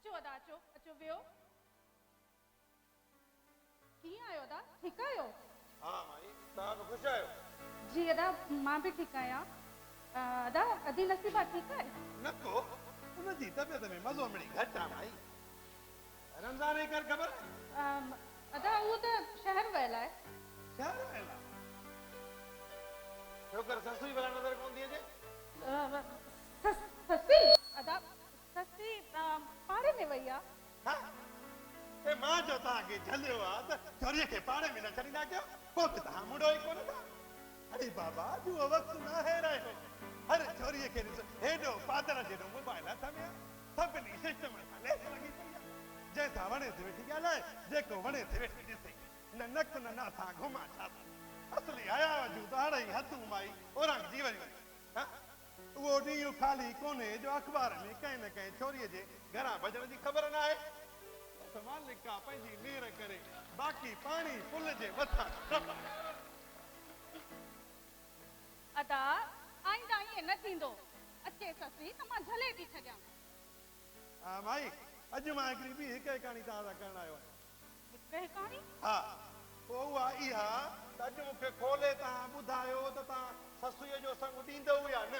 अचो अदा अचो अचो वियो कीअं आहियो अदा ठीकु आहियो हाँ माई तव्हां बि ख़ुशि आहियो जी अदा मां बि ठीकु आहियां अदा अदी नसीबा ठीकु आहे न को उनजी तबियत में मज़ो मिली घटि आहे माई रमज़ान जी कर ख़बर अदा उहो त शहर वियल आहे शहर में आहे छोकर ससु ई भला नज़र कोन थी अचे सस्ती अदा सस्ती पाड़े में वई आहे ए मां जो तव्हांखे झलियो आहे त छोरीअ खे पाड़े में न छॾींदा कयो पोइ बि तव्हां मुड़ो ई कोन था अरे बाबा जो वक़्तु न आहे रहियो हर छोरीअ खे ॾिसो हेॾो पादर जहिड़ो मोबाइल हथ में आहे सभिनी सिस्टम सां लेस लॻी पई आहे जंहिंसां वणे थी वेठी ॻाल्हाए जेको वणे थी वेठी ॾिसे न नक न नाथा घुमा छा असली आया वजूद हाणे ई हथूं माई औरंग जीवन उहो ॾींहुं ख़ाली कोन्हे जो अख़बार में कंहिं न कंहिं छोरीअ जे घरां भॼण जी ख़बर न आहे मालिका पंहिंजी मेर करे बाक़ी पाणी पुल जे मथां अदा आईंदा ईअं न थींदो अचे ससी त मां झले थी छॾियां हा माई अॼु मां हिकिड़ी ॿी हिकु कहाणी तव्हां सां करणु आयो आहियां हिकु कहाणी हा पोइ उहा इहा त अॼु मूंखे खोले तव्हां ॿुधायो त तव्हां ससुअ जो संग ॾींदो या न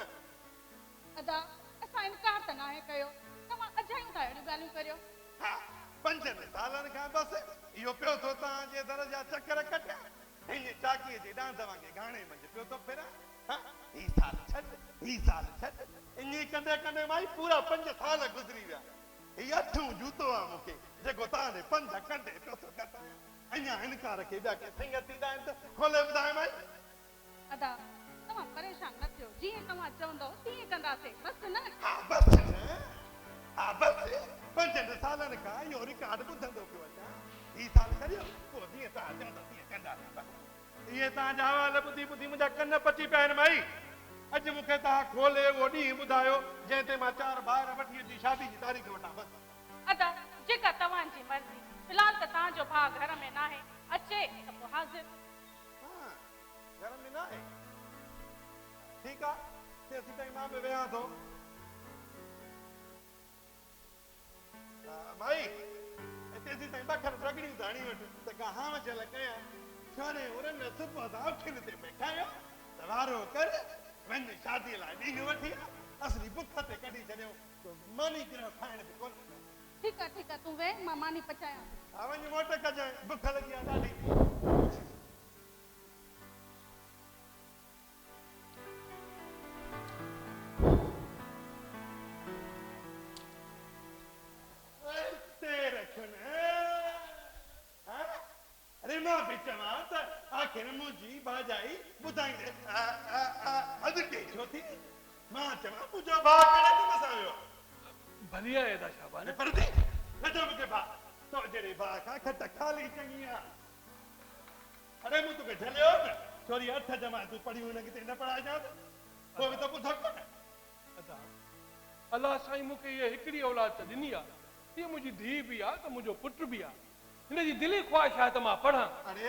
अदा असां इनकार त नाहे कयो तव्हां अजायूं था अहिड़ियूं ॻाल्हियूं करियो हा 5 सालनि खां बसि इहो पियो थो तव्हांजे दर जा चकर कटिया हिन चाकीअ जे ॾांद वांगे गाणे मंझि पियो थो फिरां ही साल छॾ ईअं कंदे कंदे माई पूरा 5 साल गुज़री विया हीउ 8 जूतो आहे मूंखे जेको तव्हांजे 5 कंडे पियो थो कटां अञा इनकार खे ॿिया के सिंग थींदा आहिनि त खोले ॿुधाए माई अदा तव्हां परेशान न थियो जीअं तव्हां चवंदव तीअं कंदासीं बसि न हा बसि 5 सालनि खां इहो रिकॉर्ड ॿुधंदो पियो अचां ही साल करियो पोइ जीअं तव्हां चवंदो तीअं कंदासीं इहे तव्हांजा हवाल ॿुधी ॿुधी मुंहिंजा कन पची पिया आहिनि माई अॼु मूंखे तव्हां खोले उहो ॾींहुं ॿुधायो जंहिं ते मां 4 ॿार वठी अची शादी जी तारीख़ वठां बसि अदा जेका तव्हांजी मर्ज़ी फ़िलहाल त तव्हांजो भाउ घर में न आहे अचे त पोइ हाज़िर घर में न आहे ठीकु आहे तेसीं ताईं मां बि वेहां थो भाई तेसीं ताईं बखर रगड़ियूं त हणी वठि त कहां चल कयां छोरे उरनि सुबुह सां अखियुनि ते बेठायो त वारो कर वञ शादीअ लाइ ॾींहुं वठी असली बुख ते कढी छॾियो मानी किरो खाइण बि कोन ठीकु आहे तूं वेह मां मानी पचायां हा वञ मोट कजांइ बुख लॻी आहे ॾाढी अरे मां बि चवां त आख़िर मुंहिंजी भाॼाई ॿुधाईंदे अधु के छो थी मां चवां मुंहिंजो भाउ कहिड़े कम सां वियो बढ़िया है दा शाबाश पर थी न चओ मूंखे भाउ तो जहिड़े भाउ खां खट खाली चङी आहे अरे मूं तोखे झलियो न छोरी 8 जमातूं पढ़ियूं हिन किथे न पढ़ाइजां पोइ बि त ॿुधो कोन अदा अल्लाह साईं मूंखे इहा हिकिड़ी औलाद त ॾिनी आहे हीअ मुंहिंजी धीउ बि आहे त मुंहिंजो पुटु बि आहे हिनजी दिली ख़्वाहिश आहे त मां पढ़ां अरे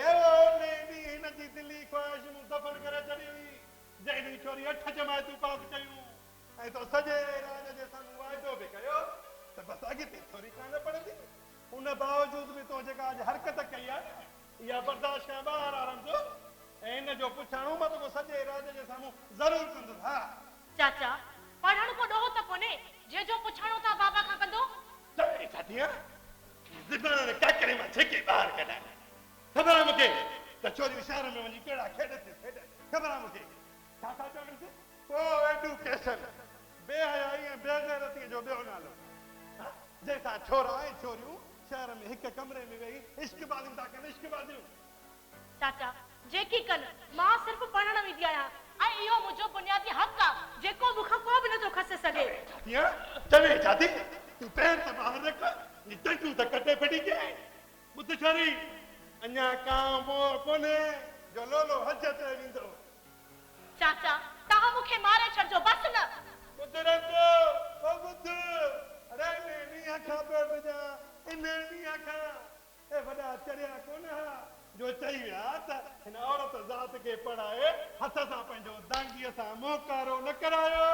हिनजी दिली ख़्वाहिश मूं दफ़न करे छॾी हुई जंहिं छोरी 8 जमातूं पास कयूं ऐं तो सॼे राज जे साम्हूं वाइदो बि कयो त बसि अॻिते छोरी कान पढ़ंदी उन बावजूद बि तो जेका अॼु हरकत कई आहे इहा बर्दाश्त खां ॿाहिरि आहे रमज़ो ऐं हिन जो पुछाणो मां तोखे सॼे राज जे साम्हूं ज़रूरु कंदुसि हा चाचा पढ़ण को ॾोहो त कोन्हे जंहिंजो पुछाणो था बाबा खां कंदो चवे छा थी ज़बान काकरे मां छिके ॿाहिरि कढाए ख़बर आहे मूंखे त छोरियूं शहर में वञी कहिड़ा खेॾ थी खेॾ ख़बर आहे मूंखे छा था चवनि को एडुकेशन बेहयाई ऐं बेग़ैरतीअ जो ॿियो नालो जंहिंसां छोरा ऐं छोरियूं शहर में हिक कमरे में वेही इश्क बाज़ियूं था कनि इश्क बाज़ियूं चाचा जेकी कनि मां सिर्फ़ पढ़ण वेंदी आहियां ऐं इहो मुंहिंजो बुनियादी हक़ आहे जेको मूंखां को बि नथो खसे सघे चवे छा थी तूं पैर त ॿाहिरि रख टंकियूं त कटे फिटी कई ॿुध छोरी अञा कां मोर कोन्हे जो लोलो हज ते वेंदो चाचा तव्हां मूंखे मारे छॾिजो बसि न ॿुध रंजो ओ ॿुध अरे नी अखा पे बजा इन नी अखा ए वॾा चरिया कोन हा जो चई विया त हिन औरत ज़ात खे पढ़ाए हथ सां पंहिंजो दांगीअ सां मोकारो न करायो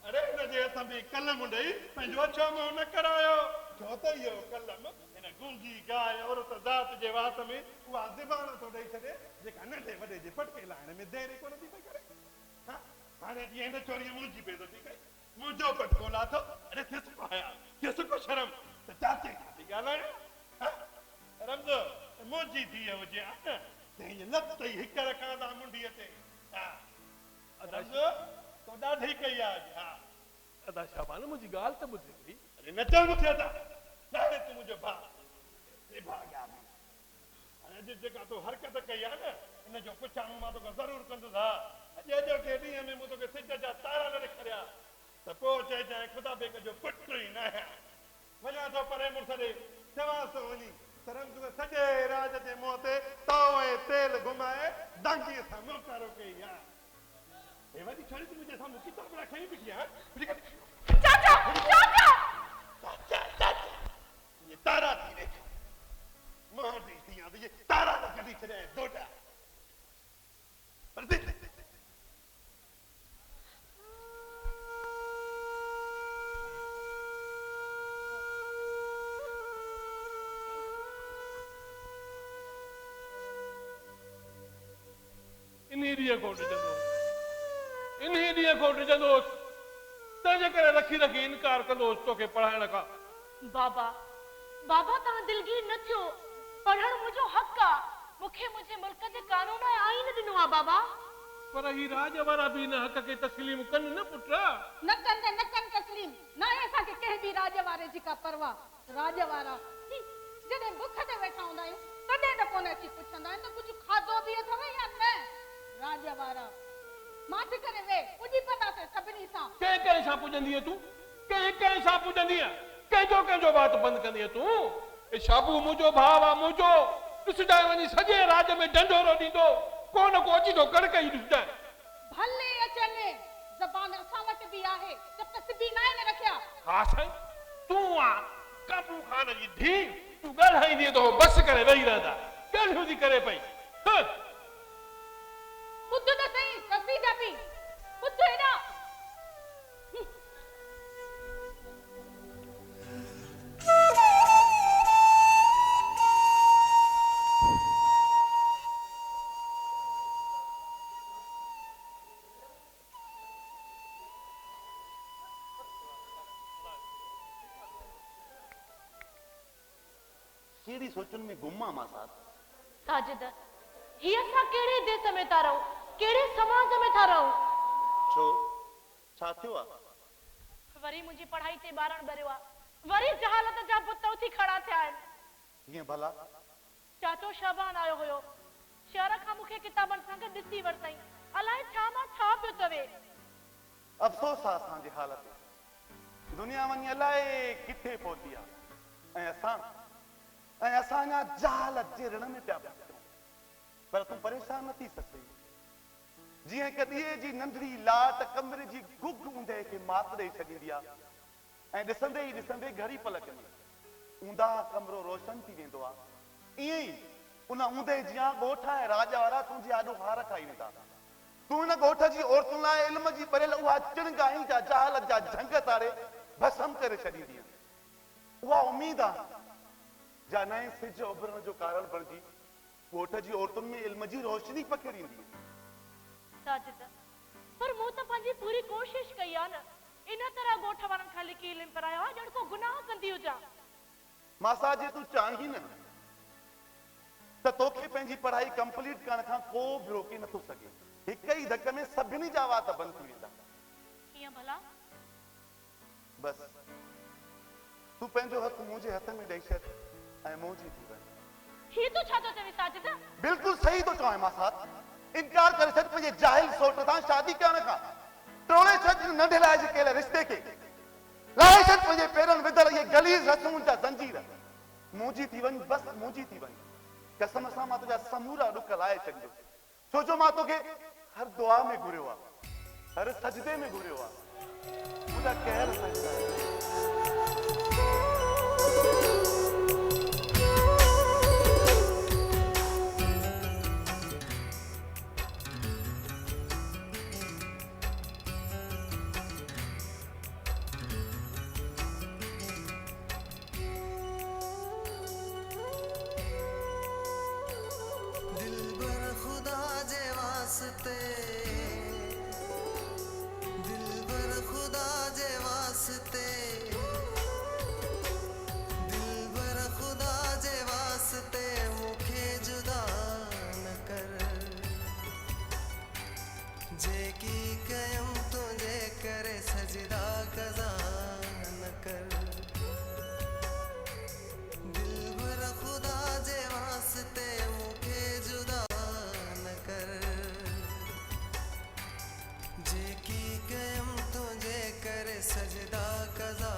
अरे हिन जे हथ में कलम ॾेई पंहिंजो अछो मुंहुं न करायो छो त इहो कलम हिन गुंगी गाय औरत ज़ात जे वात में उहा ज़बान थो ॾेई छॾे जेका नंढे वॾे जे पटके लाहिण में देरि कोन थी पई करे हाणे जीअं हिन चोरीअ मुंहिंजी बेइज़ती कई मुंहिंजो पटको लाथो अरे थिस को हया थिस को शर्म त चाचे खां थी ॻाल्हायां रमज़ो मुंहिंजी धीअ हुजे हा न त हीअं लत ई हिक रखां था मुंडीअ ते रमज़ो तो ॾाढी कई आहे अॼु हा अदा शाबान मुंहिंजी ॻाल्हि त ॿुधे थी अरे न चओ मूंखे था ॾाढे तूं मुंहिंजो भाउ हाणे अॼु जेका तूं हरकत कई आहे न इन जो पुछाणो मां तोखे ज़रूरु कंदुसि हा अॼु अॼोके ॾींहं में मूं तोखे सिज जा तारा न ॾेखारिया त पोइ चइजांइ ख़ुदा बेग जो पुटु ई न आहियां वञा थो परे मुड़ुस ॾे चवांसि थो वञी तरंग सॼे राज जे मुंहं ते तओ ऐं तेल घुमाए दांगीअ सां मोकारो कई आहे हे वॾी छोरी तूं मुंहिंजे साम्हूं किताब रखी बीठी आहे चाचा चाचा ये तारा थी देख मोहनी थी ये तारा न कभी चले दोटा पर देख इन्हीं ॾींहं खोट जंदो इन्हीं ॾींहं खोट जंदोसि तंहिंजे करे रखी रखी इनकार कंदोसि तोखे पढ़ाइण खां बाबा बाबा तव्हां दिलगीर न थियो पढ़ण मुंहिंजो हक़ आहे मूंखे मुंहिंजे मुल्क जे कानून ऐं आईन ॾिनो आहे बाबा पर ही राज वारा बि हिन हक़ खे तस्लीम कनि न पुट न कनि तस्लीम न आहे असांखे कंहिं बि राज वारे जी का परवाह राज वारा जॾहिं बुख ते वेठा हूंदा आहियूं तॾहिं त कोन अची पुछंदा आहिनि त कुझु खाधो बि अथव या न राज वारा माठ करे वे पुॼी पवंदासीं सभिनी सां कंहिं कंहिं सां पुॼंदीअ तूं कंहिं कंहिं सां पुॼंदीअ कंहिंजो बात बंदि कंदीअ तूं ए शाबू मुंहिंजो भाउ आहे मुंहिंजो ॾिसजांइ वञी सॼे राज में ढंढोरो ॾींदो कोन को अची थो कड़कई ॾिसजांइ भले अचनि ज़बान असां वटि बि आहे जब तक सिबी न आहिनि रखिया हा साईं तूं आहे काबू खान जी धीउ तूं ॻाल्हाईंदीअ त बसि करे वेही रहंदा ॻाल्हियूं थी करे पई ॿुध त सही कसीदा बि ॿुध हेॾा केड़ी सोचन में गुम्मा मां साथ साजिद ही असां कहिड़े देश में था रहूं कहिड़े समाज में था रहूं छो छा थियो आहे वरी मुंहिंजी पढ़ाई ते ॿारनि भरियो आहे वरी जहालत जा बुत उथी खड़ा थिया आहिनि हीअं भला चाचो शबान आयो हुयो शहर खां मूंखे किताबनि सां गॾु ॾिसी वरितई अलाए छा मां छा पियो तवे अफ़सोस आहे असांजी हालत दुनिया वञी अलाए किथे पहुती आहे ऐं असां अञा जहालत जे रण में पिया पहुचूं पर तूं परेशान न थी सघे जीअं हिक ॾींहं जी नंढड़ी लाट कमरे जी गुग ऊंदे खे मात ॾेई छॾींदी आहे ऐं ॾिसंदे ई ॾिसंदे घड़ी पलक में ऊंदा कमरो रोशन थी वेंदो आहे ईअं ई उन ऊंदे जीअं ॻोठ ऐं राज वारा तुंहिंजी आॾो हार खाई वेंदा तूं हिन ॻोठ जी औरतुनि लाइ इल्म जी पढ़ियल उहा चिणगाई जा जहालत जा झंग तारे भस्म करे छॾींदी उहा उमेद आहे जा नए सिज उभरण जो कारण बणिजी ॻोठ जी औरतुनि में इल्म जी रोशनी पखिड़ींदी साजिद पर मूं त पंहिंजी पूरी कोशिश कई आहे न इन तरह ॻोठ वारनि खां लिकी इल्म पढ़ायो आहे ॼण को गुनाह कंदी हुजां मासा जे तूं चाहीं न त तोखे पंहिंजी पढ़ाई कंप्लीट करण खां को बि रोके नथो सघे हिक ई धक में सभिनी जा वात बंदि थी वेंदा कीअं भला बस तूं पंहिंजो हथ मुंहिंजे हथ में ॾेई छॾ ऐं मुंहिंजी थी वञ ही तूं छा थो चवे साजिद बिल्कुलु सही थो चवां मां साथ इनकार करे छॾ पंहिंजे जाहिल सोट सां शादी करण खां टोड़े छॾ नंढे लाइ जे कयल रिश्ते खे लाहे छॾ पंहिंजे पेरनि विधल इहे गलीज़ रस्मुनि जा ज़ंजीर मुंहिंजी थी वञ बसि मुंहिंजी थी वञ कसम सां मां तुंहिंजा समूरा ॾुख लाहे छॾींदुसि छो जो मां तोखे हर दुआ में घुरियो आहे हर सजदे में घुरियो आहे मुंहिंजा कहर सजदा जेकी कयम तुझे करे सजदा कज़ा न कर दिलबर खुदा जे वास्ते मुखे जुदा न कर जेकी कयम तुझे करे सजदा कज़ा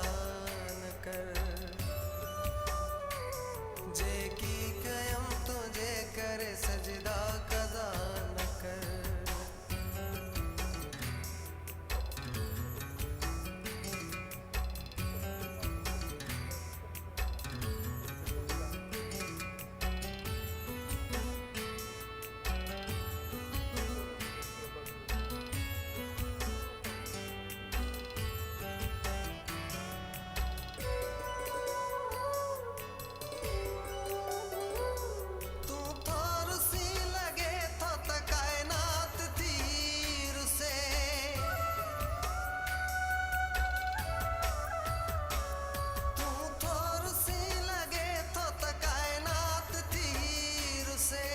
न कर जेकी कयम तुझे करे सजदा कज़ा न कर तू थोर सी लगे तो त कायनात तीर से तू थोर सी लगे तो त कायनात तीर से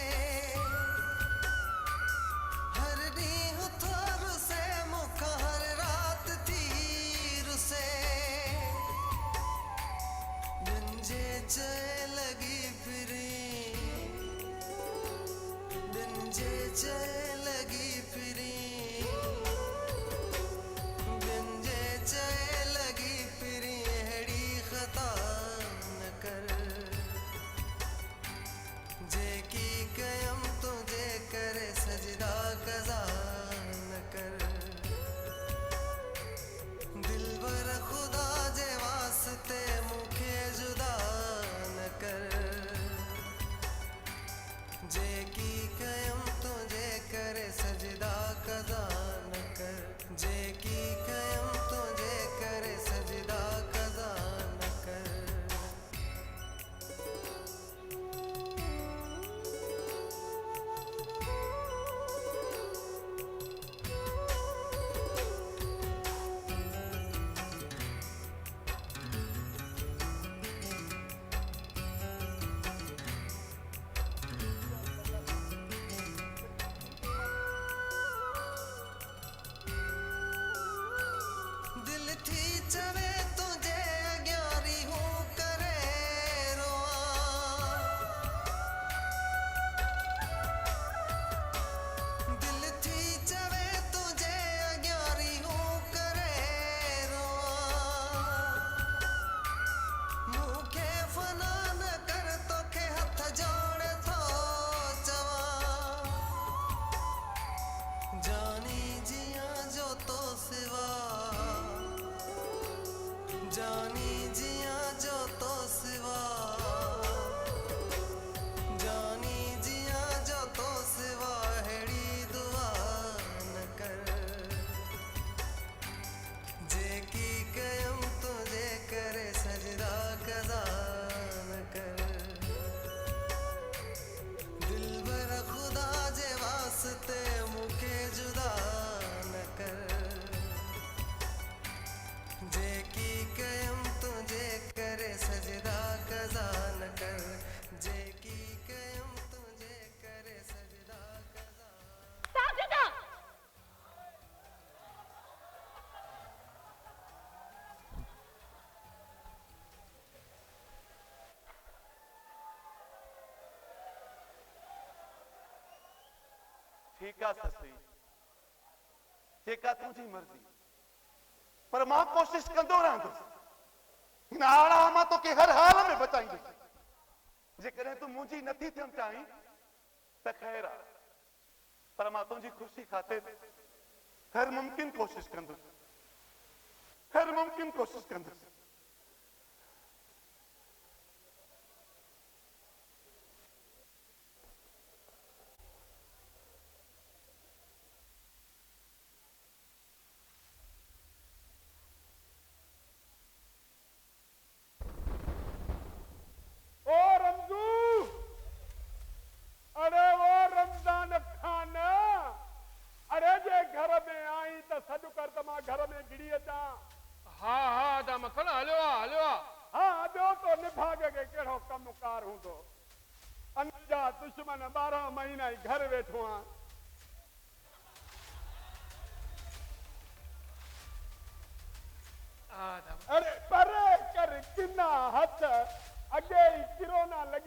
हर ॾींहुं थोर से मुख हर रात तीर से गंजे चए लगी फिरी गंजे चए लगी फिरी गंजे चए लगी फिरी अहिड़ी ख़ता न कर जेकी कयम तुझे करे सजदा कज़ा न कर दिलबर खुदा जे वास्ते मुखे जुदा न कर जेकी कयम तुझे करे सजदा कज़ा न कर जेकी कयम तुझे करे सजदा कज़ा न कर दिल थी चवे तुझे अग्यारी हूँ करे रोआ दिल थी चवे तुझे अग्यारी हूँ करे रोआ मुखे फना न कर तोखे हथ जोड़े थो चवा जानी जिया जो तो सिवा जानी जिया जो तो सिवा जानी जिया जो तो सिवा हेड़ी दुआ न कर जेकी कयम तुझे करे सजदा कज़ा न कर दिलबर खुदा जे वास्ते मुखे जुदा न कर जेकी कयम तुझे करे सजदा कज़ा न कर जेकी कयम तुझे करे सजदा कज़ा साजिदा ठीक आहे ससुई जेका तुंहिंजी मर्ज़ी पर मां कोशिश कंदो रहंदुसि हिन आड़ा मां तोखे हर हाल में बचाईंदुसि जेकॾहिं तूं मुंहिंजी नथी थियणु चाहीं त ख़ैर आहे पर मां तुंहिंजी ख़ुशी ख़ातिर हर मुमकिन कोशिश कंदुसि हर मुमकिन कोशिश कंदुसि ओ रमजू, अरे वो रमजान खान, अरे जे घर में आई त सॾु कर त मां घर में गिड़ी अचां। हा हा दा मखण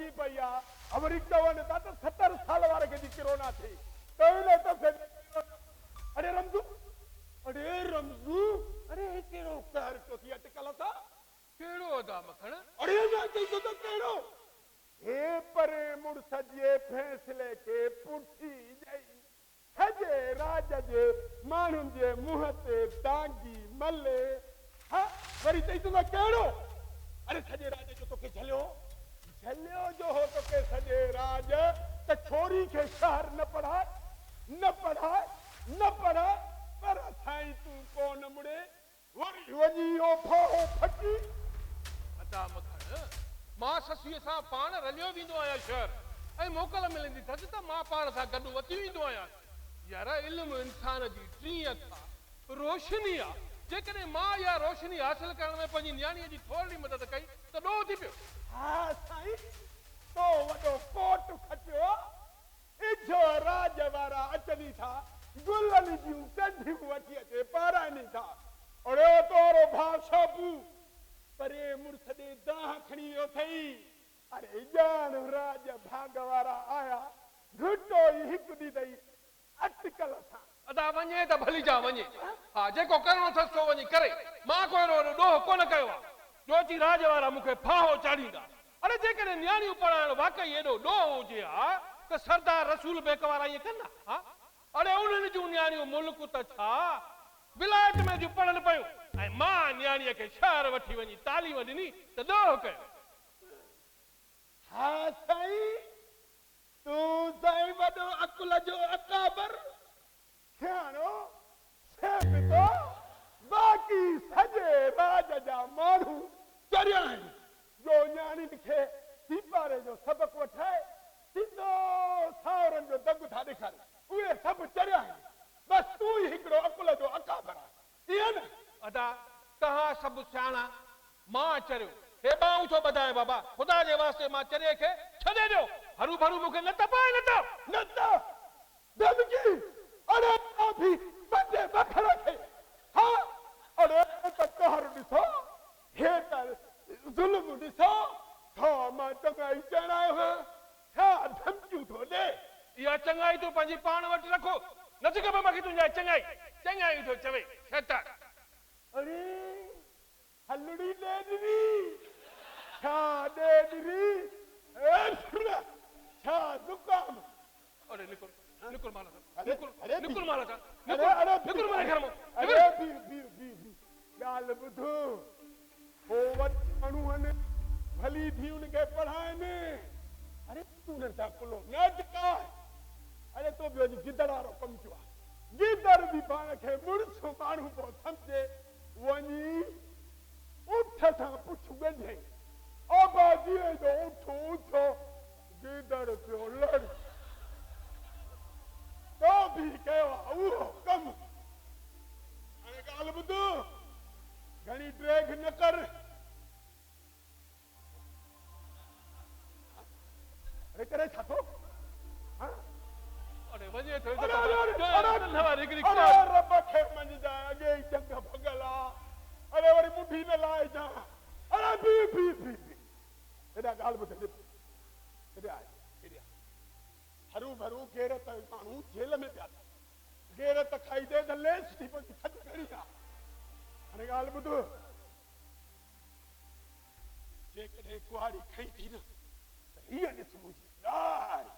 लॻी पई आहे अवरी चवनि था त 70 साल वारे खे जी कोरोना थी त इन दफ़े अरे रमज़ू अरे कहिड़ो कहर थो थी अटकल सां कहिड़ो अदा मखण अरे ना चईंदो त कहिड़ो हे परे मुड़स जे फैसले खे पुठी ॾेई सॼे राज जे माण्हुनि जे मुंहं ते टांगी मले हा वरी चईंदो त कहिड़ो अरे सॼे राज जो तोखे झलियो जो हो तोखे सॼे राज त छोरी खे शहर न पढ़ाए पर साईं तूं कोन मुड़े वरी वञी ओ फाओ फटी अदा मखण मां ससीअ सां पाण रलियो वेंदो आहियां शहर ऐं मोकल मिलंदी अथसि त मां पाण सां गॾु वधी वेंदो आहियां यार इल्मु इंसान जी टी अख आहे रोशनी आहे जेकॾहिं मां इहा रोशनी हासिल करण में पंहिंजी न्याणीअ जी थोरी मदद कई त ॾोह थी पियो हा साईं तो वॾो कोट खटियो इझो राज वारा अचनि था गुलनि जूं कंढियूं वठी अचे पाराइनि था अरे तोरो भाउ शाबू परे मुड़स ॾे दाह खणी वियो अथई अरे ॼाण राज भाग वारा आया घुटो ई हिकु ॾींहुं अथई अटकल सां अदा वञे त भली जा वञे हा जेको करणो अथसि सो वञी करे मां कोई ॾोह कोन कयो आहे जोची राज वारा मूंखे फाहो चाढ़ींदा अरे जेकॾहिं न्याणियूं पढ़ाइण वाकई एॾो ॾोह हुजे हा त सरदार रसूल बेक वारा ईअं कंदा हा अरे उन्हनि जूं न्याणियूं मुल्क त छा विलायत में जूं पढ़नि पयूं ऐं मां न्याणीअ खे शहर वठी वञी तालीम ॾिनी त ॾोह कयो हा साईं तूं साईं वॾो अकुल जो अकाबर सियाणो सेब तो बाक़ी सॼे राज जा माण्हू चरिया आहिनि जो न्याणियुनि खे दीपारे जो सबक वठाए सिधो सावरनि जो दग था ॾेखारे उहे सभु चरिया आहिनि बस तूं ई हिकिड़ो अकुल जो अकाबर आहे ईअं न अदा तव्हां सभु सियाणा मां चरियो हे ॿाहूं छो ॿधाए बाबा ख़ुदा जे वास्ते मां चरिए खे छॾे ॾियो हरू भरू मूंखे न तपाए न त धमकी अरे भी पंहिंजे बखर खे हा अरे त कहर ॾिसो हे त ज़ुल्म ॾिसो छा मां चङाई चवण आयो आहियां छा धमकियूं थो ॾे इहा चङाई तूं पंहिंजी पाण वटि रखो नथी ख़बर मूंखे तुंहिंजा चङाई थो चवे शैतान अरे हलड़ी ॾे छा ॾे ॾिनी छा ज़ुकाम अरे निकुर माला निकुर माला ॻाल्हि ॿुधो पोइ वटि माण्हू भली धीउनि खे पढ़ाइनि अरे तूं न था कुलो न अटकाए अरे तो बि वञी गिदड़ वारो कमु कयो आहे गिदड़ बि पाण खे मुड़ुस माण्हू पोइ सम्झे वञी उठ सां पुछ ॻंढे आबादीअ जो उठो गिदड़ पियो लड़ तो बि कयो आहे उहो कमु हाणे ॻाल्हि ॿुधो घणी ड्रेग न कर अरे करे छा थो अरे वञे थो रब खे मञजां अॻे ई चंग भॻल आहे अरे वरी मुठी न लाइजां अरे बी हेॾा ॻाल्हि ॿुध हेॾे हरू भरू गेरत माण्हू जेल में पिया गेरत खाई दे त लेस थी पई थक खणी आहे हाणे ॻाल्हि ॿुध जेकॾहिं कुआरी खई थी न त हीअ ॾिस मुंहिंजी ॾाढ़ी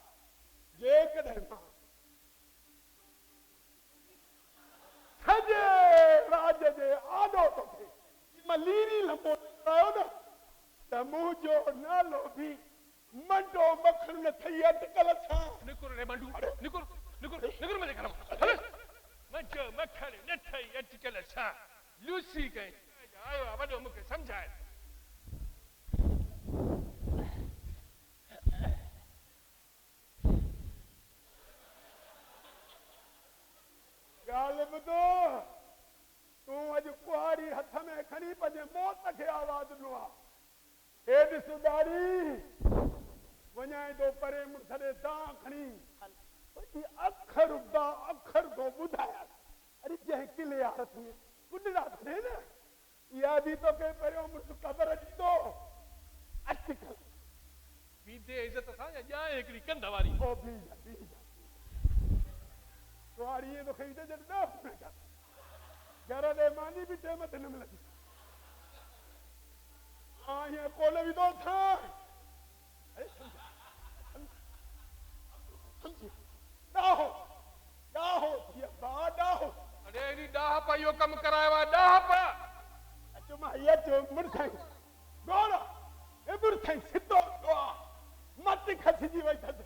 जेकॾहिं मां सॼे राज जे आॾो थो थिए मां लीरी लंबो करायो न त मुंहिंजो नालो बि मंडो मखण न ठही अटकल सां निकुर रे मंडू निकुर मुंहिंजे घर मां हल मंडो मखण न ठही अटकल सां लूसी कई आयो आहे वॾो मूंखे सम्झाए ॻाल्हि ॿुधो तूं अॼु कुआरी हथ में खणी पंहिंजे मौत खे आवाज़ ॾिनो आहे हे ॾिस ॾाढ़ी वञाए थो परे मुड़स ॾे दां खणी अखर थो ॿुधाया अरे जंहिं किले हथ में कुॾड़ा थिए न इहा बि तोखे पहिरियों मुड़स ख़बर ॾींदो अटकल बीते इज्जत सां या जाए हिकड़ी कंध वारी ओ बीजा तुम्हारी ये तो खरीदे जब ना बेटा घर दे मानी भी टेम ते न मिलती हाँ ये कोले भी दो था डाहो डाहो ये डाहो अरे एडी डाह पा यो कम कराया डाह पा cuma iya murtang gora e murtang siddo mati khasi ji vai thade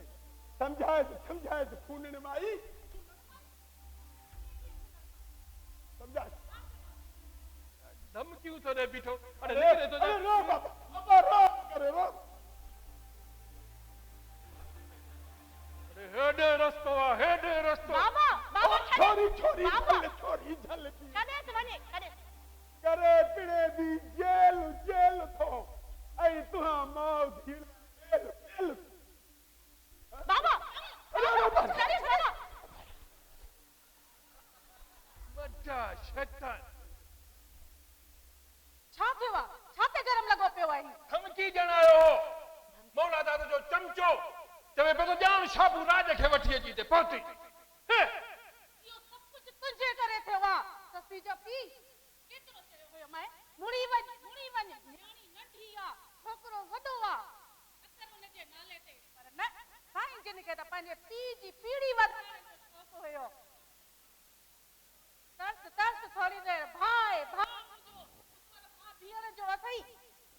समझाए तो खून ने माई समझा दम क्यों तो रे बिठो अरे निकले तो अरे रो बाबा रो करे रो अरे हेडे रस्तो बाबा बाबा छोरी बाबा छोरी झल की कने तो वने कने करे पिड़े दी जेल थो आई तुहा मां धीर जेल बाबा कने बाबा बच्चा शैतान छाते वा छाते गरम लगो पियो आई धमकी जणायो मौला दादा जो चमचो चवे पे तो जान शाबू राज के वठी अची ते पहुंची यो सब कुछ तुझे करे थे वा ससी जो पी केतरो चयो होयो मैं मुड़ी वन न्याणी नंढी आ छोकरो वडो आ अकर उन जे नाले ते पर न साईं जिन के त पंहिंजे पी जी पीढ़ी वधाइण जो शौक़ हुयो तरस थोड़ी देर भाई मुंहिंजो मां भीअण जो अथई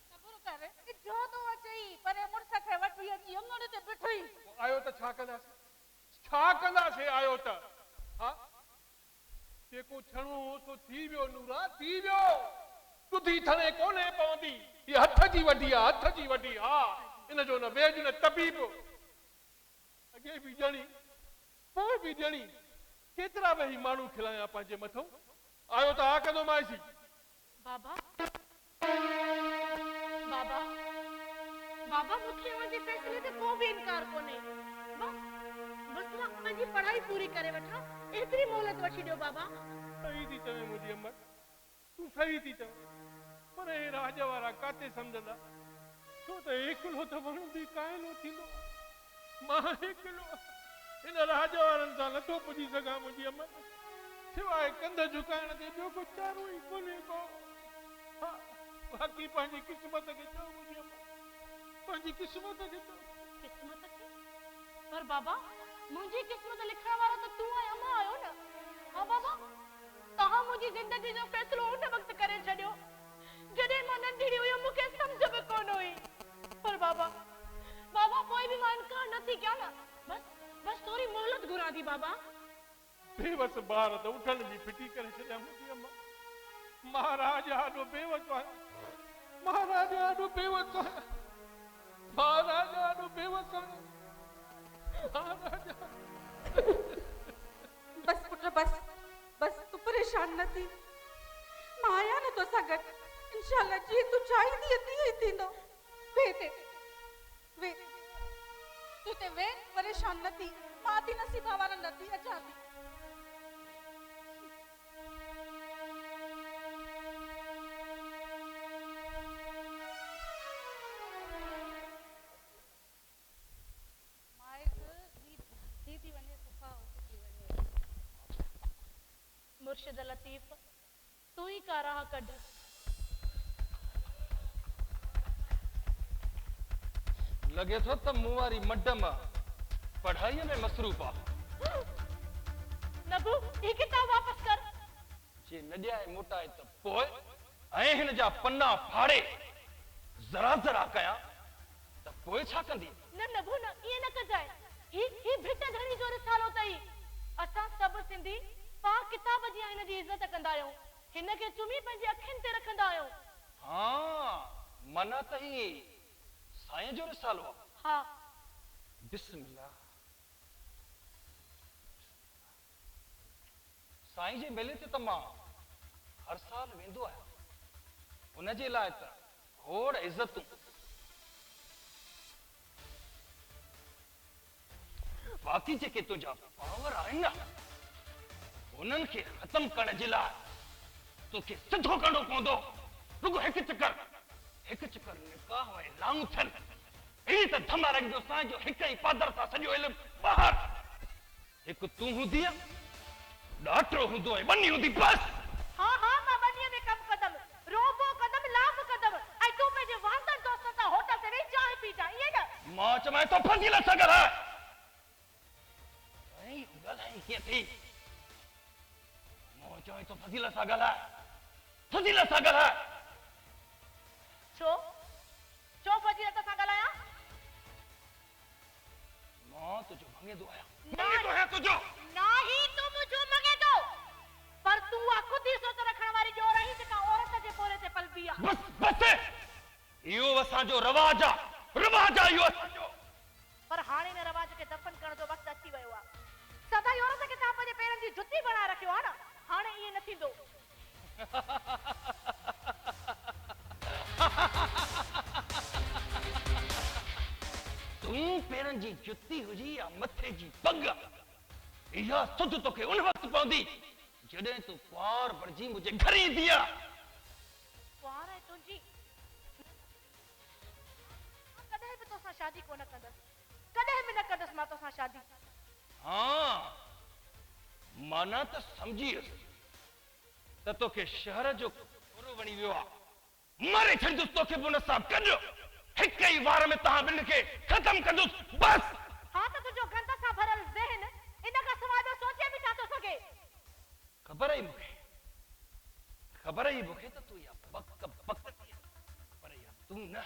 सबुर कर जो तो अचई पर मुड़स खे वठी अची अंगण ते बिठई आयो त छा कंदासीं आयो त हा जेको छणो सो थी वियो नूरा थी वियो तुधी थणे कोने पवंदी ये हथ जी वडी हा इन जो न वेज न तबीब अगे भी ॼणी पोइ भी ॼणी केतिरा वेही माण्हू खिलाया पंहिंजे मथो आयो त हा कंदो माइसी बाबा बाबा बाबा मुखे मुझे फैसले ते को भी इनकार कोने बस मां मुंहिंजी पढ़ाई पूरी करे वठा एतरी मोहलत वठी ॾियो बाबा सही थी चवे मुंहिंजी अम्मा तूं सही थी चवे पर हे राज वारा काथे सम्झंदा छो त एकलो त वणंदी कायलो थींदो मां एकलो इन राज वारनि सां नथो पुॼी सघां मुंहिंजी अम्मा सिवाय कंध झुकाइण ते ॿियो कुझु चारो ई कोन्हे को हा बाक़ी पंहिंजी क़िस्मत खे चओ मुंहिंजी अम्मा पंहिंजी क़िस्मत खे चओ किस्मत के पर बाबा मुझे किस्मत लिखण वाला तो तू है अम्मा आयो ना हां बाबा तहां मुझी जिंदगी जो फैसलो उन वक्त करे छडियो जडे मां नंढी हुई मुके समझ में कोन हुई पर बाबा कोई भी मान का नथी क्या ना बस थोड़ी मोहलत घुरा दी बाबा बेवस बार तो उठन भी फिटी करे छड्या मुंहिंजी अम्मा महाराज आडो बेवस आहे महाराज आडो बेवस आहे बस पुत्र बस तू परेशान न थी मां आया न तो सगत इंशाल्लाह जी तू चाहींदी अती ही थींदो वे तू ते वे परेशान न थी मां ती नसीबा वारा न थी अचा थी मुर्शिद लतीफ तू ही का राह कढ लगे थो त मूं वारी मडम पढ़ाई में मसरूफ आ नबू ये किताब वापस कर जे न ॾियाए मोटाए त पोइ ऐं हिन जा पन्ना फाड़े जरा कया त पोइ छा कंदी न नबू न ये न कजाए ही भिट घणी जो रिसालो तई असां सब सिंधी पा किताब जी हिन जी इज्जत कंदा आहियूं हिन खे चुमी पंहिंजी अखियुनि ते रखंदा आहियूं हां मना त ही साईं जो रिसालो हां बिस्मिल्लाह साईं जे मेले ते त मां हर साल वेंदो आहियां उन जे लाइ त खोड़ इज्जत बाक़ी जेके तुंहिंजा पावर आहिनि न उन्हनि खे ख़तम करण जे लाइ तोखे सिधो करणो पवंदो रुगो हिकु चकर निकाह ऐं लांग थियनि इन त धमा रखंदो सां जो हिक ई पादर सां सॼो इल्मु ॿाहिर हिकु तूं हूंदी ॾाटो हूंदो ऐं बनी हूंदी बस हाँ हाँ मां बनीअ में कम कदम रोबो कदम लाभ कदम ऐं तूं पंहिंजे वांदड़ दोस्तनि सां होटल ते वेही चांहि पी जा इहे न मां चवां थो फज़ील सां ॻाल्हाए ऐं ॻाल्हाए कीअं थी मां चवां थो फज़ील सां ॻाल्हाए छो फज़ील सां ॻाल्हायां मां तुंहिंजो मंगेदो आहियां तुंहिंजो नाही तू मुझो मंगेदो पर तू आ खुद ही सोच रखण वारी जो रही जेका औरत जे पोरे ते पलबी आ बस इहो असांजो रवाज आ इहो असांजो पर हाणे ने रवाज खे दफन करण जो वक्त अची वियो आ सदाई औरत खे तव्हां पंहिंजे पेरनि जी जुती बनाए रखियो आहे न हाणे ईअं न थींदो तूं पेरनि जी जुती हुजी या मथे जी पग इहा सुध तोखे उन वक्त पवंदी जॾहिं तूं कुंवार बणिजी मुंहिंजे घर ईंदी आहे कुंवार आहे तुंहिंजी कॾहिं बि तोसां शादी कोन कंदसि कॾहिं बि न कंदसि मां तोसां शादी हाँ माना त सम्झी वियुसि त तोखे शहर जो पूरो वणी वियो आहे मारे छॾंदुसि तोखे बि उन सां गॾु हिक ई वार में तव्हां ॿिनि खे ख़तमु कंदुसि बस हाँ त तुंहिंजो गंद सां भरियल ज़हन इन खां सवाइ ॿियो सोचे बि छा थो सघे ख़बर ई मूंखे त तूं इहा बक थी पर इहा तूं न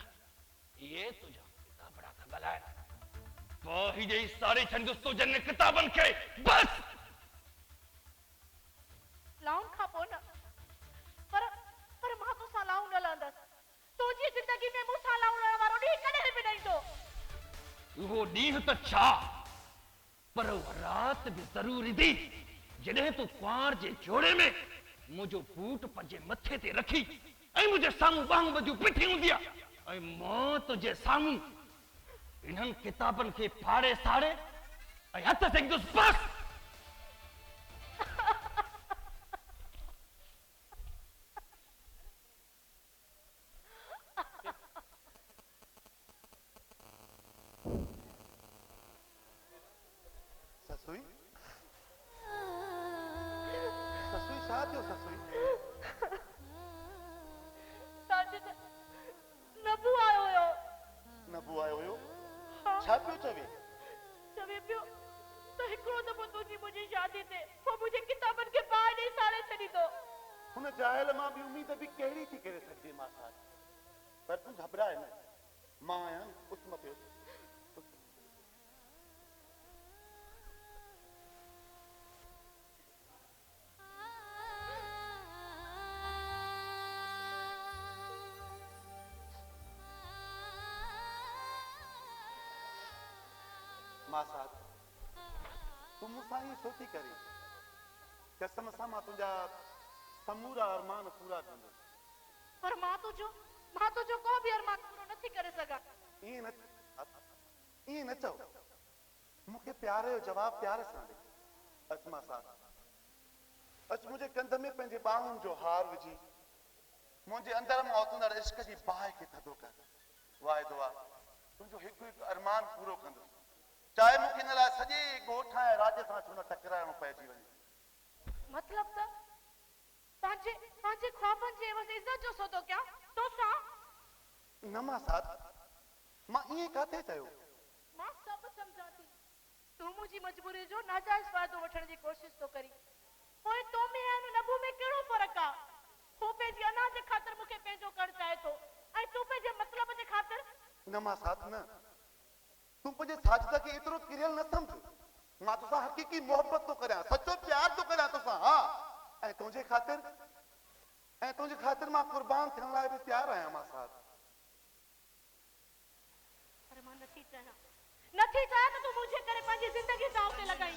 इहे तुंहिंजा किताबड़ा था ॻाल्हाइनि पोइ हीअ ई साड़ी छॾंदुसि तूं जन किताबनि खे बस लाउन खां पोइ न पर मां तोसां लाउन न लहंदसि तुंहिंजी ज़िंदगी में मूंसां लाउन लहण वारो ॾींहुं कॾहिं बि न ईंदो उहो ॾींहुं त छा पर उहा राति बि ज़रूर ईंदी जॾहिं तूं कुंवार जे जोड़े में मुंहिंजो बूट पंहिंजे मथे ते रखी ऐं मुंहिंजे साम्हूं ॿाहूं ॿधियूं बीठी हूंदी आहे ऐं मां तुंहिंजे साम्हूं इन्हनि किताबनि खे फाड़े साड़े ऐं हथ सेकंदुसि बस मां साथ तूं मूंसां ईअं छो थी करे कसम सां मां तुंहिंजा समूरा अरमान पूरा कंदुसि पर मां तुंहिंजो को बि अरमान पूरो नथी करे सघां ईअं न चओ मूंखे प्यार जो जवाब प्यार सां ॾे अच मां साथ अच मुंहिंजे कंध में पंहिंजे ॿाहुनि जो हार विझी मुंहिंजे अंदर मां उथंदड़ इश्क जी बाहि खे थधो कर वाइदो आहे तुंहिंजो हिकु हिकु अरमान पूरो कंदुसि चाहे मूंखे हिन लाइ सॼे ॻोठ ऐं राज सां छो न टकराइणो पइजी वञे मतलब त पंहिंजे ख्वाबनि जे एवज़ इज़त जो सौदो कयां तोसां न मां साथ मां ईअं काथे चयो मां सभु सम्झां थी तूं मुंहिंजी मजबूरी जो नाजाइज़ फ़ाइदो वठण जी कोशिशि तो करी पोइ तो में ऐं नबू में कहिड़ो फ़र्क़ु आहे हो पंहिंजी अना जे ख़ातिर मूंखे पंहिंजो करणु चाहे थो ऐं तूं पंहिंजे मतिलब जे ख़ातिर न मां साथ न तूं पंहिंजे साजिद खे एतिरो किरियल न सम्झ मां तोसां हक़ीक़ी मोहबत थो करियां सचो प्यार थो करियां तोसां हा ऐं तुंहिंजे ख़ातिर मां कुर्बान थियण लाइ बि तयार आहियां मां साथ पर मां नथी चाहियां त तूं मुंहिंजे करे पंहिंजी ज़िंदगी दाव ते लॻाई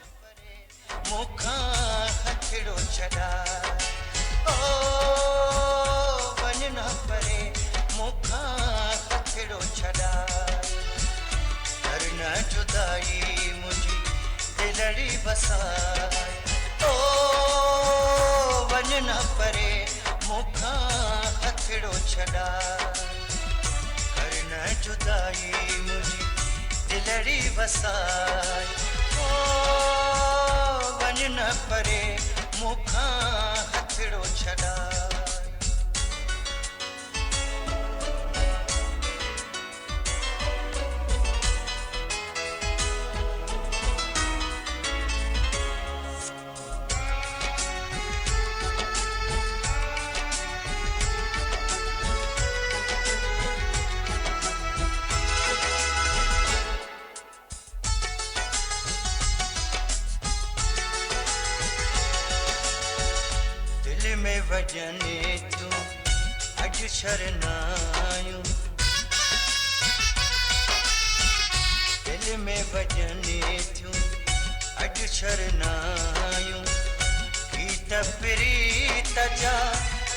मुखां हथड़ो छॾा ओ वञ न परे मुखां हथड़ो छॾा न जुदाई मुझी दिलड़ी बसाए ओ वञ न परे मुखां हथड़ो छॾा कर न जुदाई मुझी दिलड़ी वसाई ओ वन न परे मुखा हथड़ो छड़ाई वजने तू अज शरनायूं दिल में वजने तू अज शरनायूं गीत प्रीत जा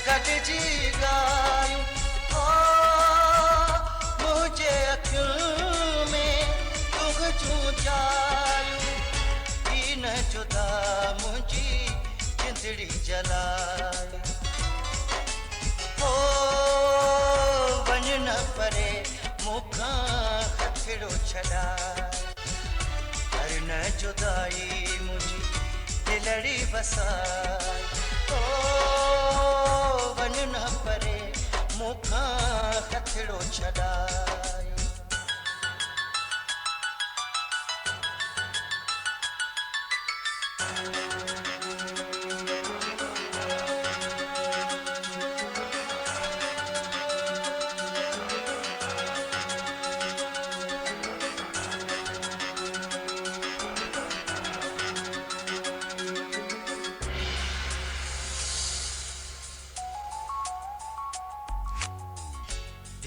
गॾिजी ॻायूं ओ मुझे अखियुनि में तुझूं जायूं ई न जुदा मुझी जिंदड़ी जलाए ओ वन न परे मुखा हथड़ो छड़ाए कर न जुदाई मुझी दिलड़ी वसाए ओ वन न परे मुखा हथड़ो छड़ाए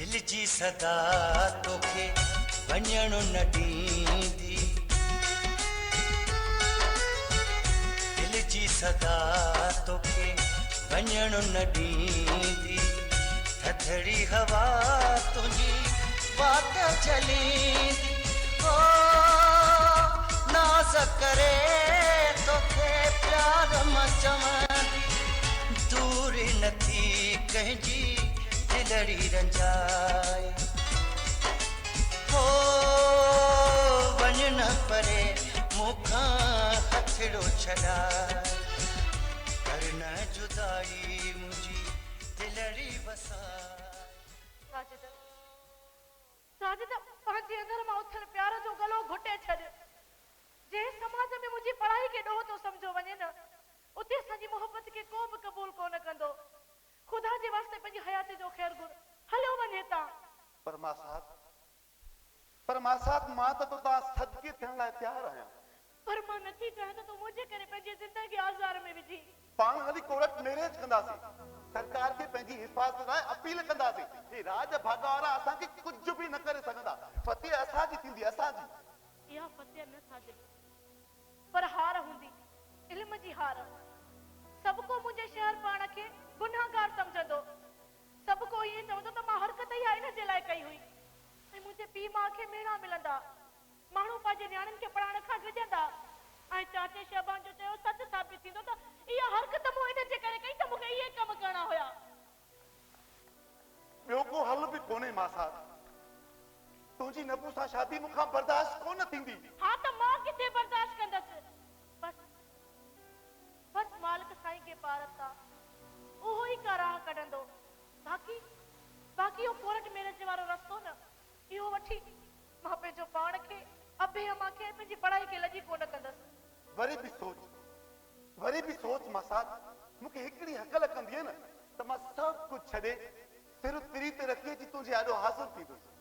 दिल जी सदा तोखे वञण न ॾींदी दिल जी सदा तोखे वञण न ॾींदी थधड़ी हवा तुंहिंजी वाट चलींदी ओ नाज़ करे तोखे प्यार मां चवंदी दूर नथी कंहिंजी दिलड़ी रंजाए हो वन न परे मुखा हथड़ो छड़ाए कर न जुदाई मुझी दिलड़ी वसाए साजिद पंहिंजे अंदर मां उथल प्यार जो गलो घुटे छॾ जे समाज में मुंहिंजी पढ़ाई के ॾोह तो समझो वञे न उते असांजी मोहब्बत के को बि क़बूल कोन कंदो खुदा जे वास्ते पंहिंजी हयात जो ख़ैर घुर हलियो वञे था पर मां साथ मां तो तव्हां सदके थियण लाइ तयार आहियां पर मां नथी चाहियां त तूं मुंहिंजे करे पंहिंजी ज़िंदगी आज़ार में विझी पाण हली कोर्ट मैरिज कंदासीं सरकार के पंहिंजी हिफ़ाज़त लाइ अपील कंदासीं हे राज भाॻ वारा असांखे कुझु बि न करे सघंदा फतेह असांजी थींदी असांजी इहा फतेह न साजिद पर हार हूंदी इल्म जी हार सब को मुझे शहर पाण के गुनाहगार समझंदो सब को ये चवंदो त मां हरकत ई हिन जे लाइ कई हुई ऐं मुंहिंजे पीउ मां खे मेणा मिलंदा माण्हू पंहिंजे नियाणियुनि खे पढ़ाइण खां ड्रिजंदा ऐं चाचे शहबान जो चयो सच साबित थींदो त इहा हरकत मूं हिन जे करे कई त मूंखे इहे कम करणा हुया ॿियो को हल बि कोन्हे मां साथ तुंहिंजी नबू सां शादी मूंखां बर्दाश्त कोन थींदी हा त मां किथे बर्दाश्त कंदसि बस मालिक साईं के पार था उहो ई का राह कढंदो बाक़ी उहो कोर्ट मैरिज वारो रस्तो न इहो वठी मां पंहिंजो पाण खे अबे अमा खे पंहिंजी पढ़ाई खे लॼी कोन कंदसि वरी बि सोच मां साथ मूंखे हिकिड़ी हकल कंदी न त मां सभु कुझु छॾे सिर्फ़ु तिरी ते रखी अची तुंहिंजे आॾो हाज़िर थींदुसि